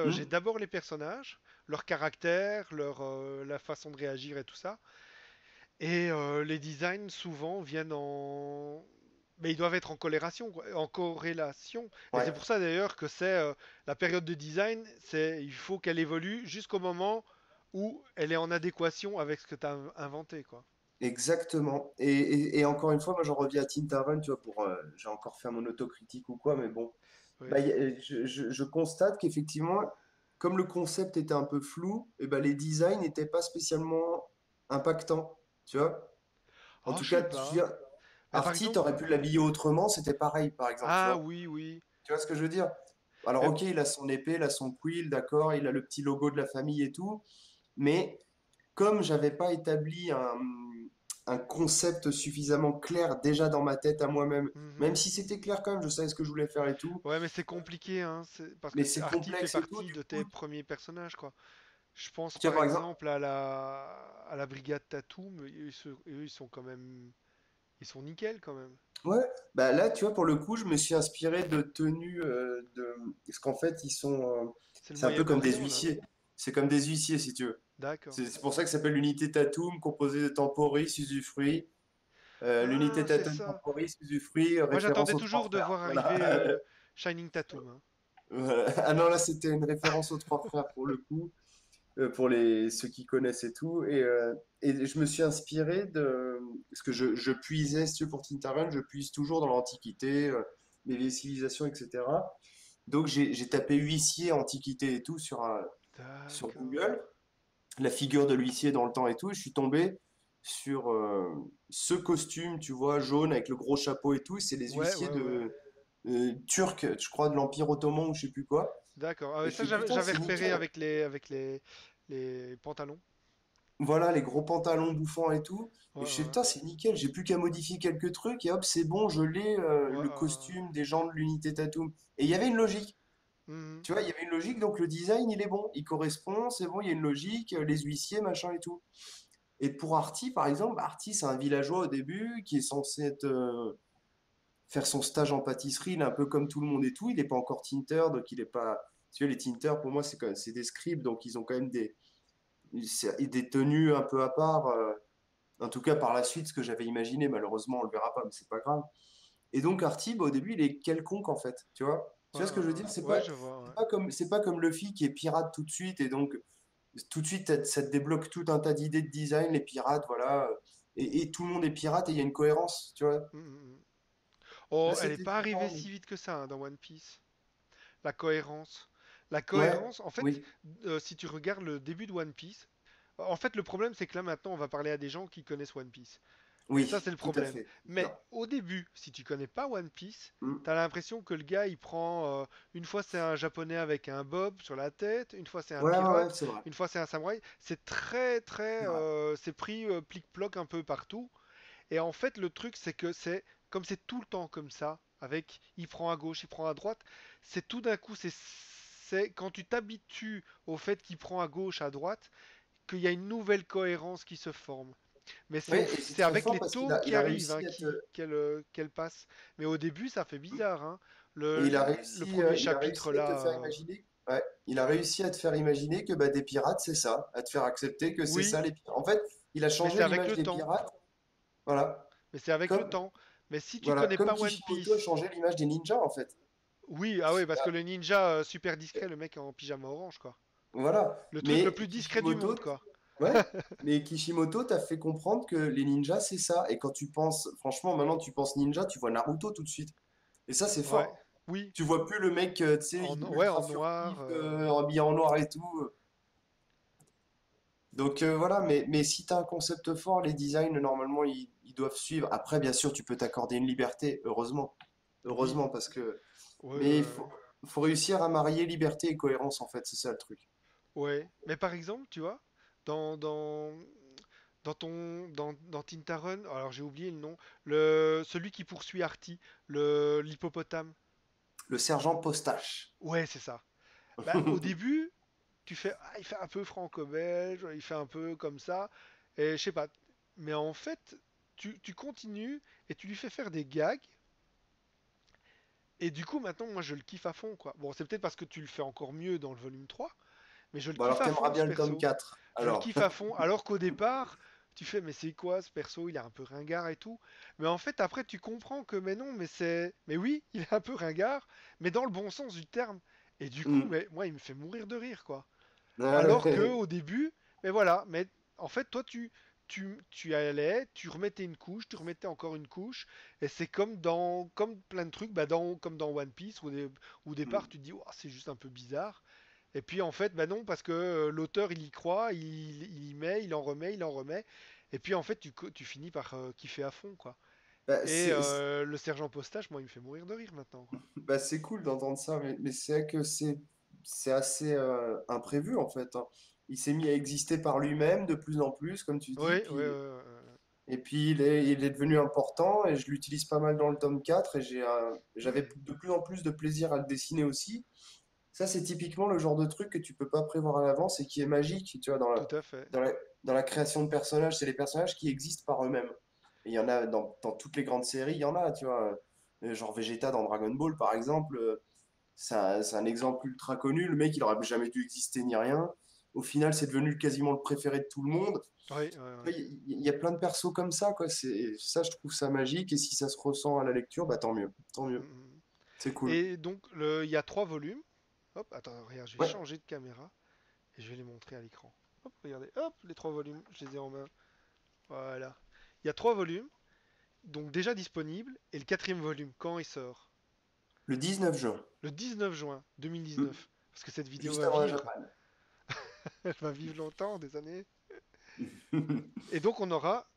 J'ai Hmm. d'abord les personnages, leur caractère, la façon de réagir et tout ça. Et les designs, souvent, viennent en... Mais ils doivent être en corrélation, quoi, en corrélation. Et c'est Ouais. pour ça, d'ailleurs, que la période de design, il faut qu'elle évolue jusqu'au moment où elle est en adéquation avec ce que tu as inventé, quoi. Exactement. Et encore une fois, moi j'en reviens à Tintaron, tu vois, j'ai encore fait mon autocritique ou quoi, mais bon, bah, Oui. je constate qu'effectivement, comme le concept était un peu flou, et ben les designs n'étaient pas spécialement impactants, tu vois. En Ah, tout je sais cas, je veux pas. dire, Mais par Artie, exemple... t'aurais pu l'habiller autrement, c'était pareil, par exemple, tu Ah vois. oui, oui. Tu vois ce que je veux dire? Alors, Mais ok, il a son épée, il a son quill, d'accord, il a le petit logo de la famille et tout, mais comme j'avais pas établi un concept suffisamment clair déjà dans ma tête à moi-même, même mhm. si c'était clair quand même, je savais ce que je voulais faire et tout, Ouais, mais c'est compliqué, hein, parce que mais c'est Artie fait complexe et tout, partie du de tes coup, premiers personnages, quoi. Je pense tu vois, par par exemple, exemple à la brigade Tatum, eux, ils sont quand même, ils sont nickel quand même. ouais, bah là, tu vois, pour le coup, je me suis inspiré de tenues parce qu'en fait, C'est le c'est un peu comme des Moyen-Orient là, non? huissiers, c'est comme des huissiers si tu veux. D'accord. C'est pour ça que ça s'appelle l'unité Tatum, composée de temporis, usufruit. L'unité Ah, c'est Tatum, ça. temporis, usufruit, Moi, référence j'attendais aux trois toujours de frères. voir Voilà. arriver Shining Tatum, hein. Voilà. Ah non, là, c'était une référence aux trois frères pour le coup, pour ceux qui connaissent et tout. Et je me suis inspiré de. Parce que je puisais, si tu veux, pour Tintaran, je puise toujours dans l'Antiquité, les vieilles civilisations, etc. Donc j'ai tapé huissier, Antiquité et tout sur D'accord. Google, la figure de l'huissier dans le temps et tout, et je suis tombé sur ce costume, tu vois, jaune avec le gros chapeau et tout. C'est les Ouais, huissiers ouais, ouais. turcs, je crois, de l'Empire ottoman ou je sais plus quoi. D'accord. Ah Et ouais, je ça, fais putain, j'avais c'est repéré nickel. avec les pantalons. Voilà, les gros pantalons bouffants et tout. Ouais, Et je fais ouais, putain, c'est nickel. J'ai plus qu'à modifier quelques trucs et hop, c'est bon, je l'ai, ouais. le costume des gens de l'unité Tatum. Et il y avait une logique. Mhm. Tu vois, il y avait une logique, donc le design, il est bon. Il correspond, c'est bon, il y a une logique, les huissiers, machin et tout. Et pour Artie, par exemple, Artie, c'est un villageois au début qui est censé faire son stage en pâtisserie, il est un peu comme tout le monde et tout. Il n'est pas encore tinter, donc il n'est pas. Tu vois, les tinters, pour moi, c'est des scribes, donc ils ont quand même des tenues un peu à part. En tout cas, par la suite, ce que j'avais imaginé, malheureusement, on le verra pas, mais c'est pas grave. Et donc, Artie, bah, au début, il est quelconque, en fait. Tu vois? Tu Ouais, vois ce que je veux dire? ouais, je vois, ouais. C'est pas comme Luffy qui est pirate tout de suite, et donc, tout de suite, ça te débloque tout un tas d'idées de design, les pirates, voilà. Et tout le monde est pirate et il y a une cohérence, tu vois? Mhm, mhm. Là, Oh, elle n'est c'était pas arrivée différent. si vite que ça, hein, dans One Piece. La cohérence. La Ouais, cohérence, en fait, oui, si tu regardes le début de One Piece, en fait, le problème, c'est que là, maintenant, on va parler à des gens qui connaissent One Piece. Et ça, oui, c'est le tout à problème. fait. Mais D'accord. au début, si tu connais pas One Piece, Hmm. t'as l'impression que le gars, il prend. Une fois, c'est un japonais avec un bob sur la tête. Une fois, c'est un Ouais, pirate. c'est vrai. Une fois, c'est un samouraï. C'est très, très. C'est vrai. C'est pris plic-ploc un peu partout. Et en fait, le truc, c'est que comme c'est tout le temps comme ça, avec il prend à gauche, il prend à droite, c'est tout d'un coup, c'est quand tu t'habitues au fait qu'il prend à gauche, à droite, qu'il y a une nouvelle cohérence qui se forme. Mais Oui, et c'est c'est très avec fort les parce tomes il qui a arrivent réussi à te, qu'elle passe. Mais au début, ça fait bizarre, hein. et Le premier il a chapitre réussi à te là, faire imaginer, ouais, il a réussi à te faire imaginer que bah, des pirates, c'est ça, à te faire accepter que c'est oui, ça les pirates. En fait, il a mais c'est changé avec l'image le des temps. pirates, voilà, Mais c'est avec le comme, temps. Mais si tu connais comme pas One Kishimoto a Piece, changé l'image des ninjas, en fait. oui, ah oui, parce que Ah, le ninja super discret, le mec en pyjama orange, quoi. voilà, Le truc le mais plus discret du Kishimoto, monde, quoi. ouais, mais Kishimoto t'a fait comprendre que les ninjas, c'est ça. Et quand tu penses, franchement, maintenant tu penses ninja, tu vois Naruto tout de suite. Et ça, c'est Ouais, fort. oui, Tu vois plus le mec, tu sais, ouais, ultra en noir. furtif, habillé en noir et tout. Donc voilà, mais si tu as un concept fort, les designs, normalement, ils doivent suivre. Après, bien sûr, tu peux t'accorder une liberté, heureusement. Oui, Heureusement, parce que... ouais, Mais ouais, faut réussir à marier liberté et cohérence, en fait, c'est ça le truc. ouais. Mais par exemple, tu vois, dans, dans, dans Tintarun, alors j'ai oublié le nom, celui qui poursuit Artie, l'hippopotame. Le sergent Postache. Ouais, c'est ça. Bah, au début, tu fais, ah, il fait un peu franco-belge, il fait un peu comme ça, et je sais pas. Mais en fait, tu continues et tu lui fais faire des gags, et du coup, maintenant, moi, je le kiffe à fond, quoi. Bon, c'est peut-être parce que tu le fais encore mieux dans le volume 3, mais je le Bon, kiffe alors à t'aimeras fond, ce bien le tome perso. 4. Je le Alors, kiffe à fond, alors qu'au départ, tu fais, mais c'est quoi ce perso? Il est un peu ringard et tout. Mais en fait, après, tu comprends que, mais non, mais oui, il est un peu ringard, mais dans le bon sens du terme. Et du coup, hmm. mais moi, il me fait mourir de rire, quoi. Ah Alors que ouais. au début, mais voilà, mais en fait, toi, tu allais, tu remettais une couche, tu remettais encore une couche, et c'est comme plein de trucs, comme dans One Piece, où au départ, tu te dis, oh, c'est juste un peu bizarre. Et puis en fait, bah non, parce que l'auteur, il y croit, il y met, il en remet, il en remet. Et puis en fait, tu finis par kiffer à fond, quoi. Bah, Et le sergent Postache, moi, il me fait mourir de rire maintenant, quoi. bah, c'est cool d'entendre ça, mais c'est vrai que c'est assez imprévu en fait, hein. Il s'est mis à exister par lui-même de plus en plus, comme tu Oui, dis, oui, oui, et puis il est devenu important et je l'utilise pas mal dans le tome 4 et j'avais mhm, de plus en plus de plaisir à le dessiner aussi. Ça, c'est typiquement le genre de truc que tu peux pas prévoir à l'avance et qui est magique, tu vois, tout à fait. dans la, dans la création de personnages. C'est les personnages qui existent par eux-mêmes. Et il y en a dans toutes les grandes séries, il y en a, tu vois. Genre Vegeta dans Dragon Ball, par exemple, c'est un exemple ultra connu. Le mec, il aurait jamais dû exister ni rien. Au final, c'est devenu quasiment le préféré de tout le monde. Oui, oui, oui. Il y a plein de persos comme ça, quoi. Ça, je trouve ça magique. Et si ça se ressent à la lecture, bah tant mieux. Tant mieux. Mhm. C'est cool. Et donc, il y a trois volumes. Hop, attends, regarde, je vais Ouais. changer de caméra et je vais les montrer à l'écran. Hop, regardez, hop, les trois volumes, je les ai en main. Voilà. Il y a trois volumes, donc déjà disponibles, et le quatrième volume, quand il sort? Le 19 juin. Le 19 juin Hmm. 2019. Parce que cette vidéo Juste va avant la vivre, Japan. elle va vivre longtemps, des années. Et donc on aura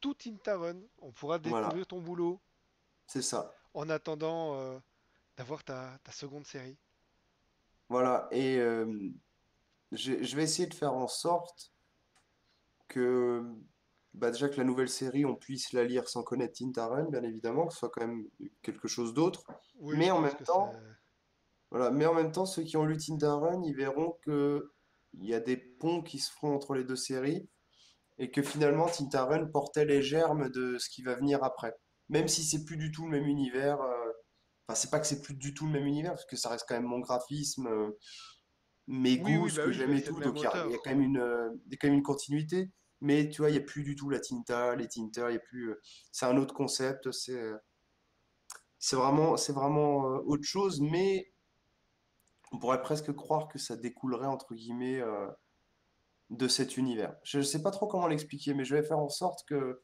tout Intaron. On pourra Voilà, découvrir ton boulot c'est ça. en attendant d'avoir ta seconde série. Voilà, et je vais essayer de faire en sorte que, bah déjà que la nouvelle série, on puisse la lire sans connaître Tintaren, bien évidemment, que ce soit quand même quelque chose d'autre. Oui, Mais je en pense même que c'est... temps, voilà, mais en même temps, ceux qui ont lu Tintaren, ils verront que il y a des ponts qui se feront entre les deux séries et que finalement Tintaren portait les germes de ce qui va venir après. Même si c'est plus du tout le même univers. Enfin, c'est pas que c'est plus du tout le même univers, parce que ça reste quand même mon graphisme, mes Oui, goûts, oui, ce bah que oui, j'aime mais et c'est le tout. même Donc il y a auteur, quand même quoi. il y a quand même une continuité. Mais tu vois, il n'y a plus du tout la tinta, les tinters, il y a plus. C'est un autre concept, c'est vraiment autre chose, mais on pourrait presque croire que ça découlerait, entre guillemets, de cet univers. Je ne sais pas trop comment l'expliquer, mais je vais faire en sorte que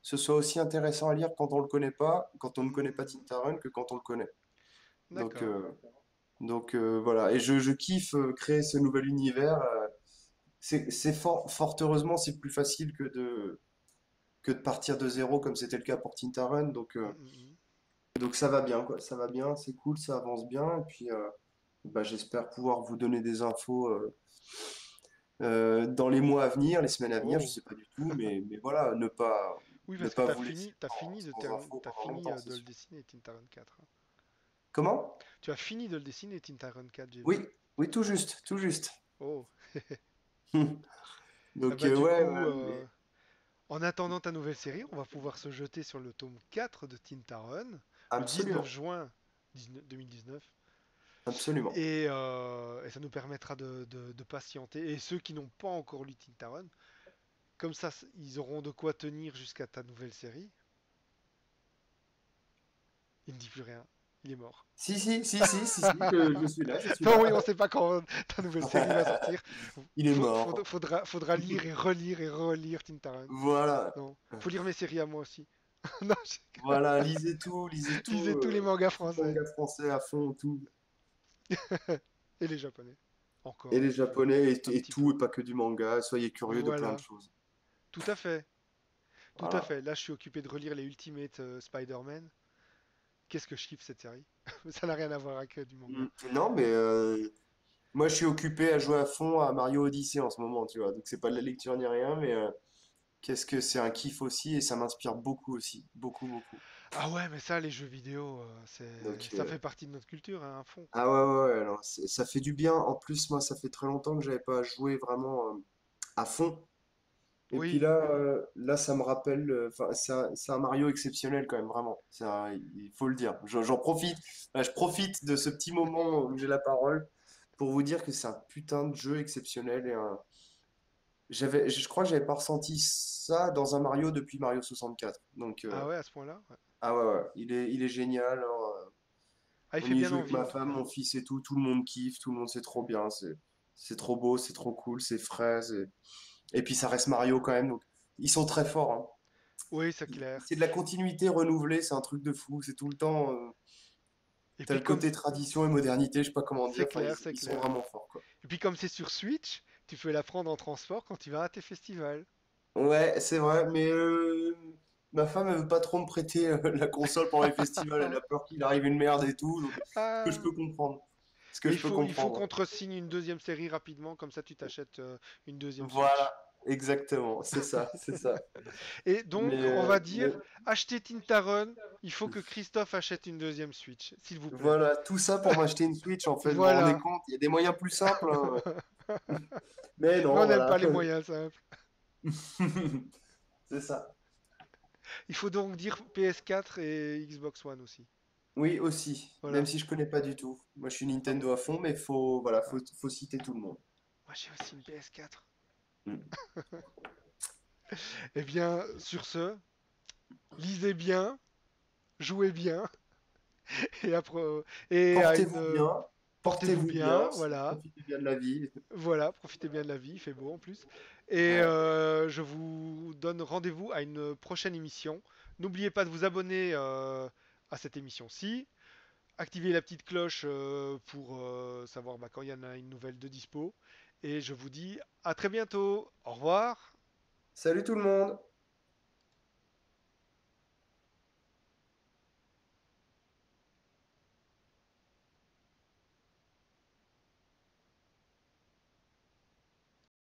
ce soit aussi intéressant à lire quand on le connaît pas, quand on ne connaît pas Mhm. Tintaron, que quand on le connaît. Donc, D'accord. voilà. Et je kiffe créer ce nouvel univers. C'est fort heureusement, c'est plus facile que de partir de zéro comme c'était le cas pour Tintaron. Mhm. Donc ça va bien, quoi. Ça va bien, c'est cool, ça avance bien. Et puis, bah, j'espère pouvoir vous donner des infos dans les mois à venir, les semaines à venir, je Oh, sais pas du tout, mais voilà, ne pas. Oui, ne parce que pas vous laisser sans info t'as pendant fini longtemps, c'est de le sûr. dessiner, Teen Tyrant 4, hein. Comment? Tu as fini de le dessiner, Teen Tyrant 4, j'ai vu. Oui, oui, tout juste, tout juste. Oh. Ah Donc bah du ouais, coup, mais en attendant ta nouvelle série, on va pouvoir se jeter sur le tome 4 de Tintaron le 19 absolument, juin 2019. absolument. Et ça nous permettra de patienter. Et ceux qui n'ont pas encore lu Tintaron, comme ça, ils auront de quoi tenir jusqu'à ta nouvelle série. Il ne dit plus rien. Il est mort. Si, si, si, si, si, si, je suis là, je suis Non, là. oui, on sait pas quand ta nouvelle série va sortir. Il est mort. Faudra lire et relire et relire Tintaron. Voilà. Non, faut lire mes séries à moi aussi. Non, Voilà, lisez tous les mangas tout français. manga français à fond, tout. Et les japonais. Et Encore un les petit peu. japonais Un et petit tout, peu. et pas que du manga. Soyez curieux de plein de Voilà. choses. Tout à fait. Tout à Voilà. fait. Là, je suis occupé de relire les Ultimate Spider-Man. Qu'est-ce que je kiffe cette série. Ça n'a rien à voir avec du manga. Non, mais moi je suis occupé à jouer à fond à Mario Odyssey en ce moment, tu vois. Donc c'est pas de la lecture ni rien, mais qu'est-ce que c'est un kiff aussi et ça m'inspire beaucoup aussi. Beaucoup, beaucoup. Ah ouais, mais ça, les jeux vidéo, Donc, ça fait partie de notre culture, hein, à fond, ah quoi. ouais, ouais, ouais, alors, ça fait du bien. En plus, moi, ça fait très longtemps que j'avais pas joué vraiment à fond. Et puis Oui, là, là, ça me rappelle, enfin, c'est un Mario exceptionnel quand même, vraiment. Il faut le dire. J'en profite, je profite de ce petit moment où j'ai la parole pour vous dire que c'est un putain de jeu exceptionnel et je crois que j'avais pas ressenti ça dans un Mario depuis Mario 64. Donc, ah ouais, à ce point-là, ouais. ah ouais, ouais, il est génial. Alors, Ah, il on fait y bien joue avec envie, ma en tout femme, cas. mon fils et tout le monde kiffe, tout le monde c'est trop bien, c'est trop beau, c'est trop cool, c'est frais, et puis ça reste Mario quand même, donc ils sont très forts, hein. Oui, c'est clair. C'est de la continuité renouvelée, c'est un truc de fou, c'est tout le temps, Et t'as puis le comme côté tradition et modernité, je sais pas comment dire, c'est enfin clair, c'est ils sont clair. vraiment forts quoi. Et puis comme c'est sur Switch, tu peux la prendre en transport quand tu vas à tes festivals. Ouais, c'est vrai, mais ma femme elle veut pas trop me prêter la console pendant les festivals, elle a peur qu'il arrive une merde et tout, donc ce que je Ah. peux comprendre, ce que Mais je peux il faut comprendre. qu'on te signe une deuxième série rapidement, comme ça tu t'achètes une deuxième Voilà, Switch. exactement, c'est ça, c'est ça. Et Mais, donc, on va dire, achetez Tintaron, il faut que Christophe achète une deuxième Switch, s'il vous plaît. voilà, tout ça pour m'acheter une Switch, en fait, vous vous rendez Voilà. compte, il y a des moyens plus simples, hein. Mais Mais non, on n'aime voilà. pas les moyens simples. C'est ça. Il faut donc dire PS4 et Xbox One aussi. Oui, aussi, même Voilà. si je connais pas du tout. Moi, je suis Nintendo à fond, mais voilà, Voilà. faut citer tout le monde. Moi j'ai aussi une PS4. Mm. Eh bien, sur ce, lisez bien, jouez bien, et après, et à une, Portez-vous bien, portez-vous portez-vous bien, bien, voilà. profitez bien de la vie. Voilà, profitez bien de la vie, il fait beau en plus. Et Ouais. je vous donne rendez-vous à une prochaine émission. N'oubliez pas de vous abonner à cette émission-ci. Activez la petite cloche pour savoir bah, quand il y en a une nouvelle de dispo. Et je vous dis à très bientôt. Au revoir. Salut tout le monde!